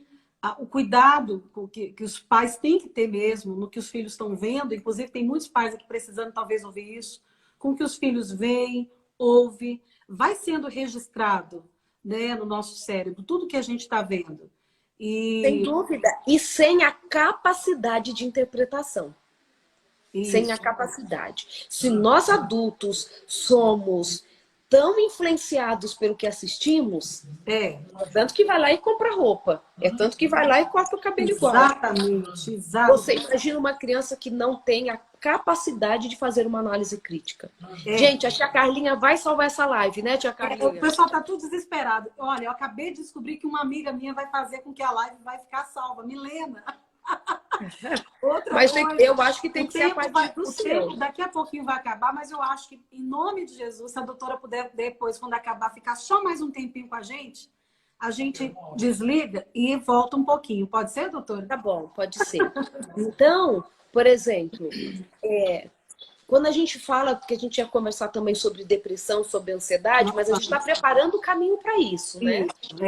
o cuidado que os pais têm que ter mesmo no que os filhos estão vendo. Inclusive, tem muitos pais aqui precisando talvez ouvir isso, com o que os filhos veem, ouvem, vai sendo registrado, né, no nosso cérebro, tudo que a gente está vendo. sem E dúvida, e sem a capacidade de interpretação. Sem a isso, capacidade. Se nós adultos somos tão influenciados pelo que assistimos, é é tanto que vai lá e compra roupa. É tanto que vai lá e corta o cabelo igual. exatamente, Você exatamente. imagina uma criança que não tem a capacidade de fazer uma análise crítica. É. Gente, a tia Carlinha vai salvar essa live, né, tia O Carlinha? pessoal está tudo desesperado. Olha, eu acabei de descobrir que uma amiga minha vai fazer com que a live vai ficar salva. Milena. Outra Mas coisa, eu acho que tem o que ser a tempo partir vai, do o seu. tempo daqui a pouquinho vai acabar, mas eu acho que, em nome de Jesus, se a doutora puder depois, quando acabar, ficar só mais um tempinho com a gente desliga e volta um pouquinho. Pode ser, doutora? Tá bom, pode ser. Então, por exemplo, quando a gente fala, porque a gente ia conversar também sobre depressão, sobre ansiedade, mas a gente está preparando o caminho para isso, né?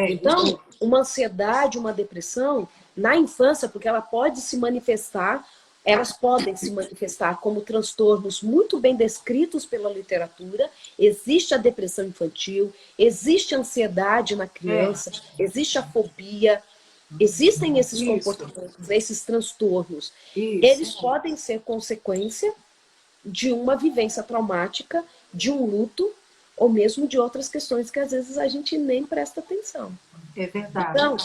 Então, uma ansiedade, uma depressão, na infância, porque ela pode se manifestar, elas podem se manifestar como transtornos muito bem descritos pela literatura. Existe a depressão infantil, existe a ansiedade na criança, existe a fobia, existem esses comportamentos, esses transtornos. Eles podem ser consequência de uma vivência traumática, de um luto, ou mesmo de outras questões que às vezes a gente nem presta atenção. É verdade. Então,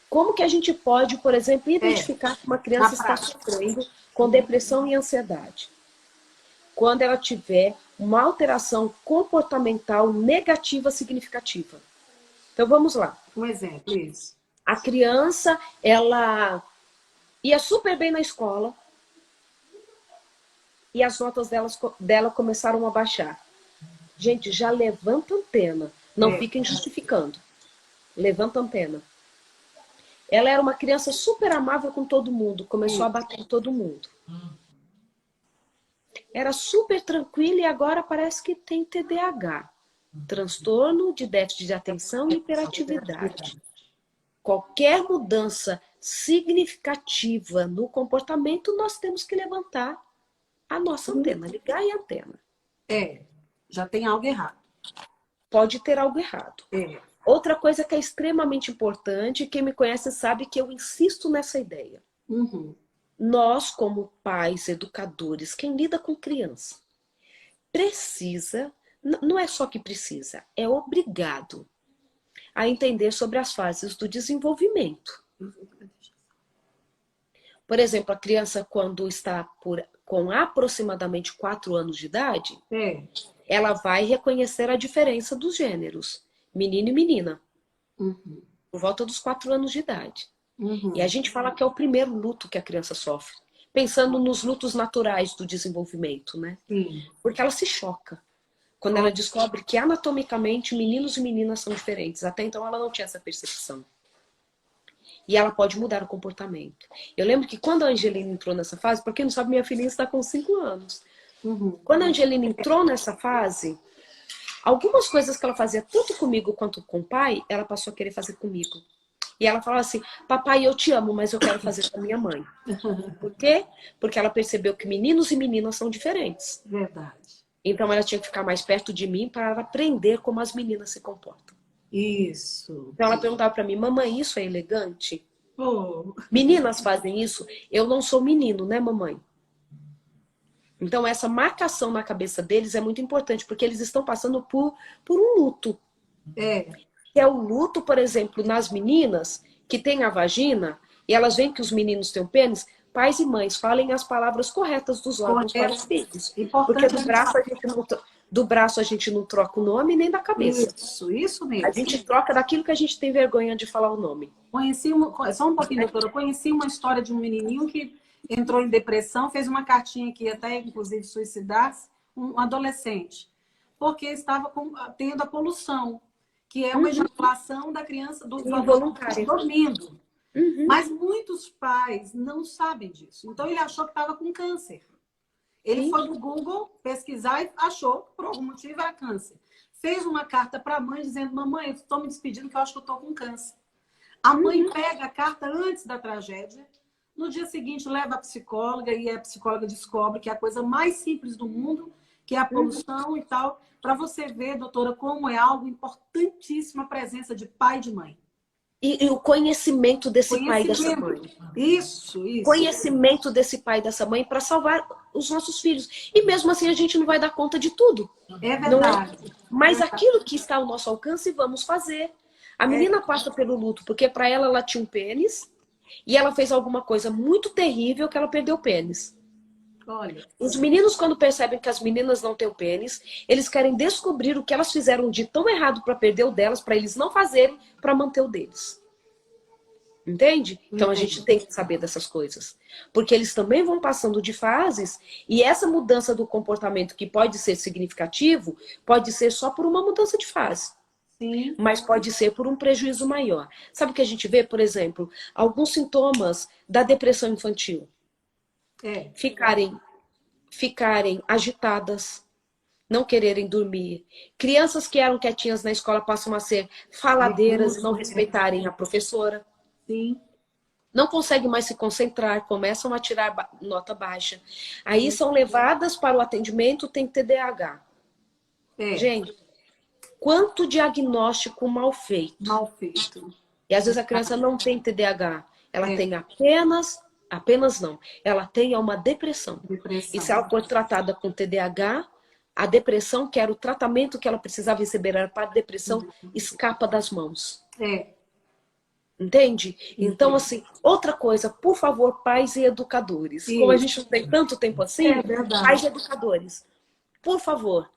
como que a gente pode, por exemplo, identificar que uma criança está sofrendo com depressão e ansiedade? Quando ela tiver uma alteração comportamental negativa significativa. Então vamos lá. Um exemplo, isso. A criança, ela ia super bem na escola, e as notas dela começaram a baixar. Gente, já levanta a antena. Não fiquem justificando. Levanta a antena. Ela era uma criança super amável com todo mundo. Começou a bater em todo mundo. Era super tranquila e agora parece que tem TDAH. Transtorno de déficit de atenção e hiperatividade. Qualquer mudança significativa no comportamento, nós temos que levantar a nossa antena, ligar a antena. Já tem algo errado. Pode ter algo errado. Outra coisa que é extremamente importante, quem me conhece sabe que eu insisto nessa ideia. Nós, como pais, educadores, quem lida com criança, precisa, não é só que precisa, é obrigado a entender sobre as fases do desenvolvimento. Por exemplo, a criança, quando está com aproximadamente 4 anos de idade, ela vai reconhecer a diferença dos gêneros, menino e menina, por volta dos 4 anos de idade. E a gente fala que é o primeiro luto que a criança sofre, pensando nos lutos naturais do desenvolvimento, né? Porque ela se choca quando ela descobre que anatomicamente meninos e meninas são diferentes. Até então ela não tinha essa percepção. E ela pode mudar o comportamento. Eu lembro que quando a Angelina entrou nessa fase, pra quem não sabe, minha filhinha está com 5 anos. Quando a Angelina entrou nessa fase, algumas coisas que ela fazia tanto comigo quanto com o pai, ela passou a querer fazer comigo. E ela falava assim, papai, eu te amo, mas eu quero fazer com a minha mãe. Por quê? Porque ela percebeu que meninos e meninas são diferentes. Verdade. Então ela tinha que ficar mais perto de mim para aprender como as meninas se comportam. Isso. Então ela perguntava para mim, mamãe, isso é elegante? Meninas fazem isso? Eu não sou menino, né, mamãe? Então essa marcação na cabeça deles é muito importante, porque eles estão passando por um luto. É, Que é o luto, por exemplo, nas meninas que têm a vagina e elas veem que os meninos têm o pênis. Pais e mães, falem as palavras corretas dos órgãos para os correto. filhos. Porque Importante a gente falar. do braço a gente não troca o nome nem da cabeça. Isso A mesmo. gente troca daquilo que a gente tem vergonha de falar o nome. Só um pouquinho, doutora. Eu conheci uma história de um menininho que entrou em depressão, fez uma cartinha que ia até, inclusive, suicidar-se, um adolescente, porque estava tendo a poluição, que é uma ejaculação da criança, do adolescente Involuntária. dormindo. Uhum. Mas muitos pais não sabem disso. Então, ele achou que estava com câncer. Ele Sim. foi no Google pesquisar e achou que, por algum motivo, era câncer. Fez uma carta para a mãe dizendo: mamãe, eu estou me despedindo que eu acho que eu estou com câncer. A mãe pega a carta antes da tragédia. No dia seguinte, leva a psicóloga e a psicóloga descobre que é a coisa mais simples do mundo, que é a poluição e tal. Para você ver, doutora, como é algo importantíssimo a presença de pai e de mãe. E o conhecimento desse pai e dessa mãe. Isso. Conhecimento desse pai e dessa mãe para salvar os nossos filhos. E mesmo assim a gente não vai dar conta de tudo. É Não verdade. é? Mas aquilo que está ao nosso alcance, vamos fazer. A menina passa pelo luto porque para ela tinha um pênis e ela fez alguma coisa muito terrível que ela perdeu o pênis. Olha. Os meninos, quando percebem que as meninas não têm o pênis, eles querem descobrir o que elas fizeram de tão errado para perder o delas, para eles não fazerem, para manter o deles. Entende? Então a gente tem que saber dessas coisas. Porque eles também vão passando de fases e essa mudança do comportamento, que pode ser significativo, pode ser só por uma mudança de fase. Sim. Mas pode ser por um prejuízo maior. Sabe o que a gente vê, por exemplo, alguns sintomas da depressão infantil? Ficarem agitadas, não quererem dormir. Crianças que eram quietinhas na escola passam a ser faladeiras e não respeitarem a professora. Sim. Não conseguem mais se concentrar, começam a tirar nota baixa. Aí são levadas para o atendimento, tem TDAH. Gente, quanto diagnóstico mal feito. Mal feito. E às vezes a criança não tem TDAH. Ela tem apenas não. Ela tem uma depressão. E se ela for tratada com TDAH, a depressão, que era o tratamento que ela precisava receber, era para a depressão, escapa das mãos. Entende? Então, assim, outra coisa, por favor, pais e educadores. Como a gente não tem tanto tempo assim, pais e educadores, por favor,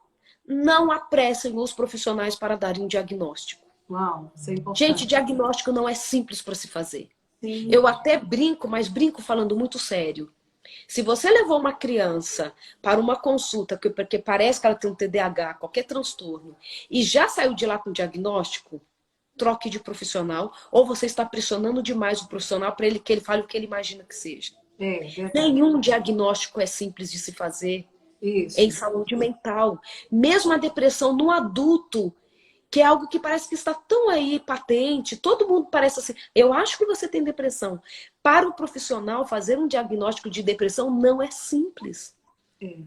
não apressem os profissionais para darem um diagnóstico. Uau, isso é importante. Gente, diagnóstico não é simples para se fazer. Sim. Eu até brinco, mas brinco falando muito sério. Se você levou uma criança para uma consulta, porque parece que ela tem um TDAH, qualquer transtorno, e já saiu de lá com diagnóstico, troque de profissional, ou você está pressionando demais o profissional para que ele fale o que ele imagina que seja. Nenhum diagnóstico é simples de se fazer em saúde mental. Mesmo a depressão no adulto, que é algo que parece que está tão aí patente, todo mundo parece assim, eu acho que você tem depressão. Para o profissional, fazer um diagnóstico de depressão não é simples.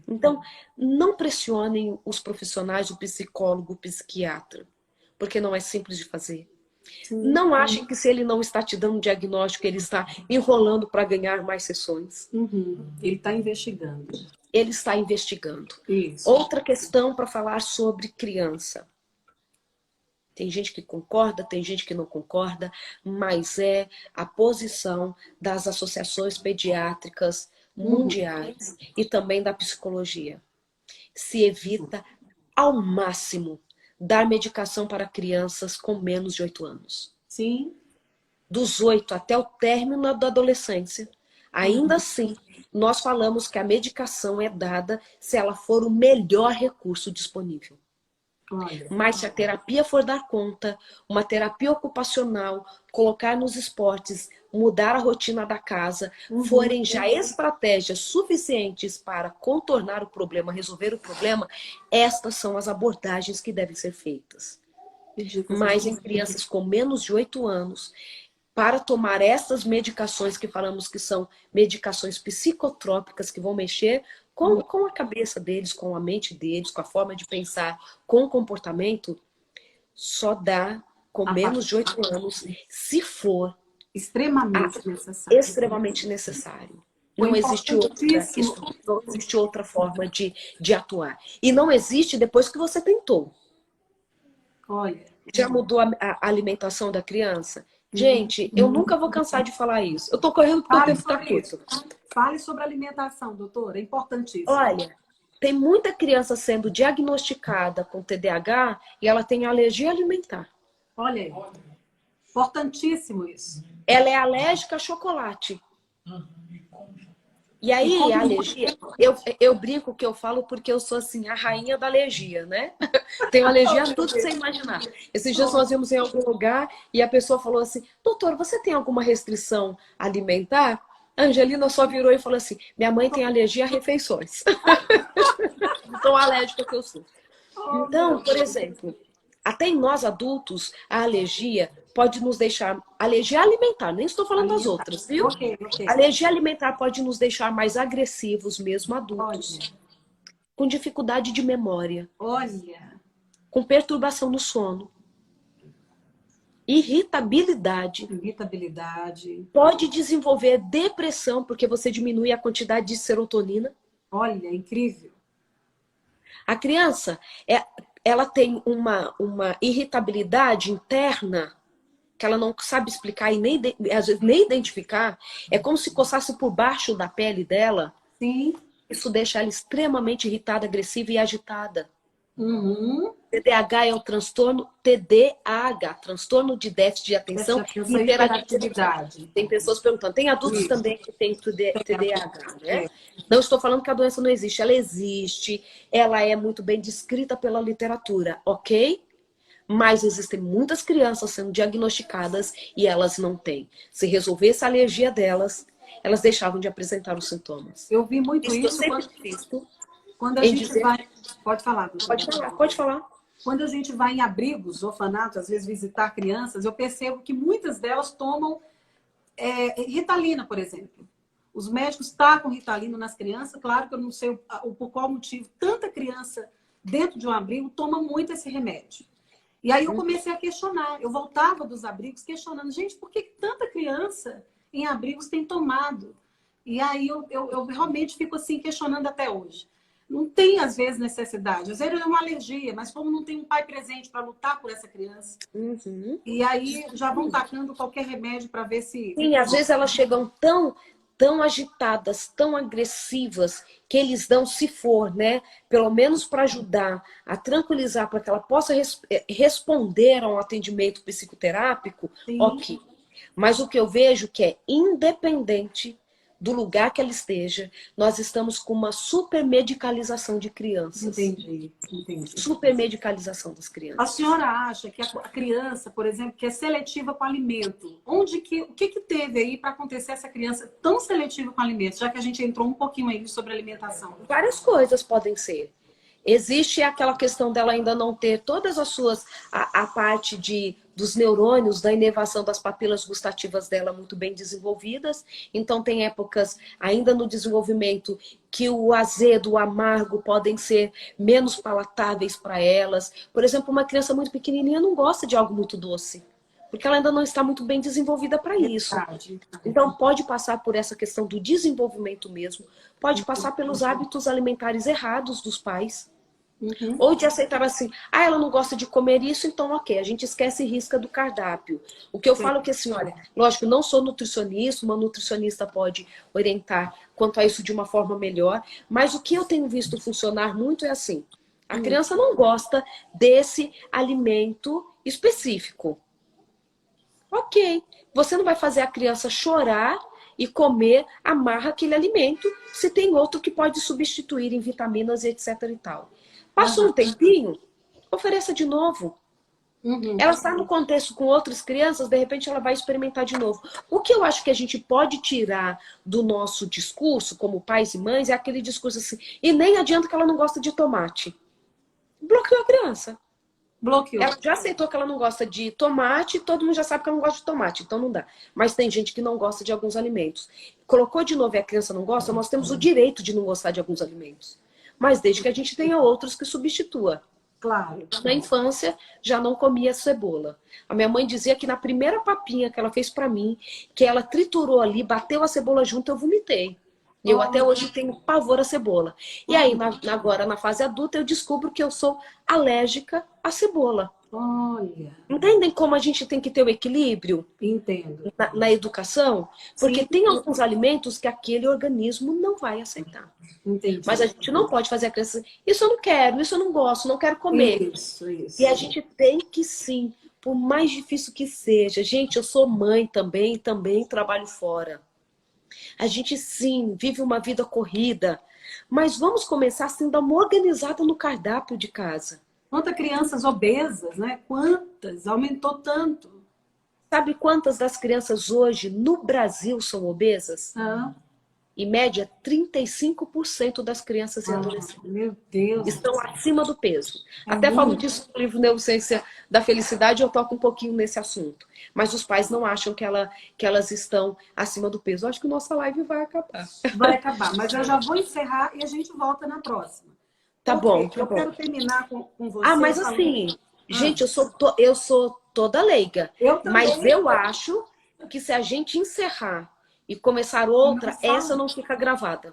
Então, não pressionem os profissionais, o psicólogo, o psiquiatra, porque não é simples de fazer. Não achem que se ele não está te dando um diagnóstico, ele está enrolando para ganhar mais sessões. Ele está investigando. Ele está investigando. Outra questão para falar sobre criança. Tem gente que concorda, tem gente que não concorda, mas é a posição das associações pediátricas mundiais e também da psicologia. Se evita ao máximo dar medicação para crianças com menos de 8 anos. Sim. Dos 8 até o término da adolescência. Ainda assim, nós falamos que a medicação é dada se ela for o melhor recurso disponível. Mas se a terapia for dar conta, uma terapia ocupacional, colocar nos esportes, mudar a rotina da casa, forem já estratégias suficientes para contornar o problema, resolver o problema, estas são as abordagens que devem ser feitas. Mas em crianças com menos de 8 anos, para tomar essas medicações que falamos que são medicações psicotrópicas que vão mexer com a cabeça deles, com a mente deles, com a forma de pensar, com o comportamento, só dá com menos de 8 anos, se for extremamente necessário. Não existe outra forma de atuar. E não existe depois que você tentou. Olha. Já mudou a alimentação da criança? Gente, eu nunca vou cansar de falar isso. Eu tô correndo porque o Fale tempo tá sobre isso. curto. Fale sobre alimentação, doutora. É importantíssimo. Olha, tem muita criança sendo diagnosticada com TDAH e ela tem alergia alimentar. Olha aí. Importantíssimo isso. Ela é alérgica a chocolate. E aí, como a alergia, eu brinco que eu falo porque eu sou assim, a rainha da alergia, né? Tenho alergia a tudo que você imaginar. Esses dias nós íamos em algum lugar e a pessoa falou assim, doutor, você tem alguma restrição alimentar? A Angelina só virou e falou assim, minha mãe tem alergia a refeições. Tão alérgica que eu sou. Então, por exemplo, até em nós adultos, a alergia pode nos deixar... Alergia alimentar, nem estou falando das outras, viu? Ok. Alergia alimentar pode nos deixar mais agressivos, mesmo adultos. Com dificuldade de memória. Olha. Com perturbação no sono. Irritabilidade. Pode desenvolver depressão, porque você diminui a quantidade de serotonina. Olha, incrível. A criança, ela tem uma irritabilidade interna que ela não sabe explicar e nem, às vezes nem identificar. É como se coçasse por baixo da pele dela. Sim. Isso deixa ela extremamente irritada, agressiva e agitada. TDAH é o transtorno TDAH, transtorno de déficit de atenção e hiperatividade. Tem pessoas perguntando, tem adultos também que têm TDAH, né? Não estou falando que a doença não existe, ela existe, ela é muito bem descrita pela literatura, ok? Mas existem muitas crianças sendo diagnosticadas e elas não têm. Se resolvesse a alergia delas, elas deixavam de apresentar os sintomas. Eu vi muito isso quando a gente vai... Pode falar, doutora. Pode falar. Quando a gente vai em abrigos, orfanatos, às vezes visitar crianças, eu percebo que muitas delas tomam Ritalina, por exemplo. Os médicos tacam Ritalina nas crianças. Claro que eu não sei por qual motivo tanta criança dentro de um abrigo toma muito esse remédio. E aí eu comecei a questionar. Eu voltava dos abrigos questionando, gente, por que tanta criança em abrigos tem tomado? E aí eu realmente fico assim questionando até hoje. Não tem, às vezes, necessidade. Às vezes é uma alergia, mas como não tem um pai presente para lutar por essa criança, e aí já vão tacando qualquer remédio para ver se... Sim, às vezes elas chegam tão agitadas, tão agressivas, que eles dão, se for, né? Pelo menos para ajudar a tranquilizar, para que ela possa responder a um atendimento psicoterápico, ok. Mas o que eu vejo que é independente do lugar que ela esteja, nós estamos com uma supermedicalização de crianças. Entendi. Supermedicalização das crianças. A senhora acha que a criança, por exemplo, que é seletiva com alimento, o que teve aí para acontecer essa criança tão seletiva com alimento, já que a gente entrou um pouquinho aí sobre alimentação? Várias coisas podem ser. Existe aquela questão dela ainda não ter todas as suas... A parte dos neurônios, da inervação das papilas gustativas dela muito bem desenvolvidas. Então tem épocas ainda no desenvolvimento que o azedo, o amargo podem ser menos palatáveis para elas. Por exemplo, uma criança muito pequenininha não gosta de algo muito doce, porque ela ainda não está muito bem desenvolvida para isso. Então pode passar por essa questão do desenvolvimento mesmo, pode passar pelos hábitos alimentares errados dos pais. Ou de aceitar assim, ela não gosta de comer isso, então ok, a gente esquece e risca do cardápio. O que eu falo é que assim, olha, lógico, não sou nutricionista, uma nutricionista pode orientar quanto a isso de uma forma melhor, mas o que eu tenho visto funcionar muito é assim, a criança não gosta desse alimento específico. Ok, você não vai fazer a criança chorar e comer, amarra aquele alimento, se tem outro que pode substituir em vitaminas e etc e tal. Passou um tempinho, ofereça de novo. Ela está no contexto com outras crianças, de repente ela vai experimentar de novo. O que eu acho que a gente pode tirar do nosso discurso, como pais e mães, é aquele discurso assim, e nem adianta que ela não gosta de tomate. Bloqueou a criança. Bloqueou. Ela já aceitou que ela não gosta de tomate, todo mundo já sabe que ela não gosta de tomate, então não dá. Mas tem gente que não gosta de alguns alimentos. Colocou de novo e a criança não gosta, nós temos o direito de não gostar de alguns alimentos. Mas desde que a gente tenha outros que substitua. Claro. Na infância, já não comia cebola. A minha mãe dizia que na primeira papinha que ela fez pra mim, que ela triturou ali, bateu a cebola junto, eu vomitei. E eu até hoje tenho pavor à cebola. E aí, agora na fase adulta, eu descubro que eu sou alérgica à cebola. Olha, Entendem como a gente tem que ter o equilíbrio entendo. na educação? Porque Sim, tem alguns alimentos que aquele organismo não vai aceitar. Mas a entendi. gente não pode fazer a criança dizer, isso eu não quero, isso eu não gosto, não quero comer. E a Isso. gente tem que sim, por mais difícil que seja. Gente, eu sou mãe também, também trabalho fora. A gente sim, vive uma vida corrida. Mas vamos começar assim, dar uma organizada no cardápio de casa. Quantas crianças obesas, né? Quantas? Aumentou tanto. Sabe quantas das crianças hoje no Brasil são obesas? Ah, Em média, 35% das crianças e adolescentes meu Deus do estão céu. acima do peso. É Até falo muito. disso no livro Neurociência da Felicidade, eu toco um pouquinho nesse assunto. Mas os pais não acham que elas estão acima do peso. Eu acho que nossa live vai acabar. Vai acabar, mas eu já vou encerrar e a gente volta na próxima. Tá Por bom, quê? tá Eu bom. quero terminar com Ah, você mas falando. assim, Ah, gente, eu sou toda leiga. eu Mas também eu acho que se a gente encerrar e começar não outra, essa falo. não fica gravada.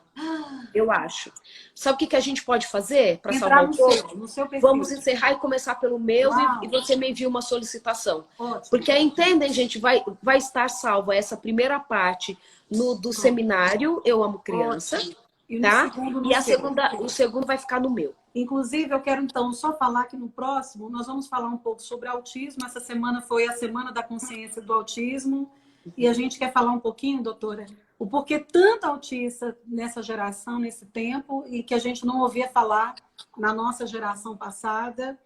Eu acho. Sabe o que a gente pode fazer para salvar Entrar o povo? no seu Vamos perfil. encerrar e começar pelo meu e Uau, você me envia uma solicitação. ótimo. Porque aí, entendem, gente, vai estar salva essa primeira parte do Pronto, seminário Eu Amo Criança, ótimo. E no tá? segundo, no E seu. o segundo vai ficar no meu. Inclusive, eu quero então só falar que no próximo nós vamos falar um pouco sobre autismo. Essa semana foi a Semana da Consciência do Autismo. E a gente quer falar um pouquinho, doutora, o porquê tanto autista nessa geração, nesse tempo, e que a gente não ouvia falar na nossa geração passada.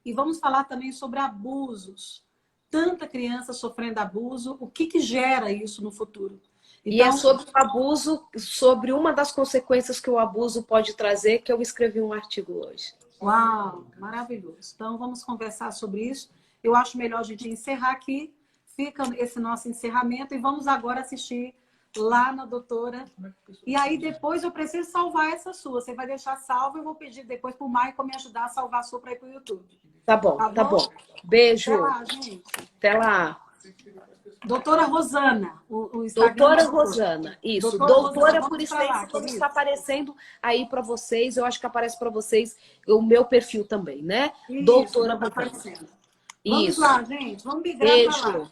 E vamos falar também sobre abusos. Tanta criança sofrendo abuso, o que gera isso no futuro? E é Então, sobre o abuso, sobre uma das consequências que o abuso pode trazer, que eu escrevi um artigo hoje. uau, maravilhoso. Então, vamos conversar sobre isso. Eu acho melhor a gente encerrar aqui. Fica esse nosso encerramento e vamos agora assistir lá na doutora. E aí, depois eu preciso salvar essa sua. Você vai deixar salva, eu vou pedir depois para o Maicon me ajudar a salvar a sua para ir para o YouTube. Tá bom, Tá tá bom? bom. Beijo. Até lá, gente. Até lá. Doutora Rosana, o Instagram Doutora da doutora. Rosana, isso. Doutora Rosana, Por vamos para lá, extenso, como querido. está aparecendo aí para vocês, eu acho que aparece para vocês o meu perfil também, né? Isso, Doutora já está Rosana. aparecendo. Vamos Isso. lá, gente. Vamos migrar para lá. Beijo.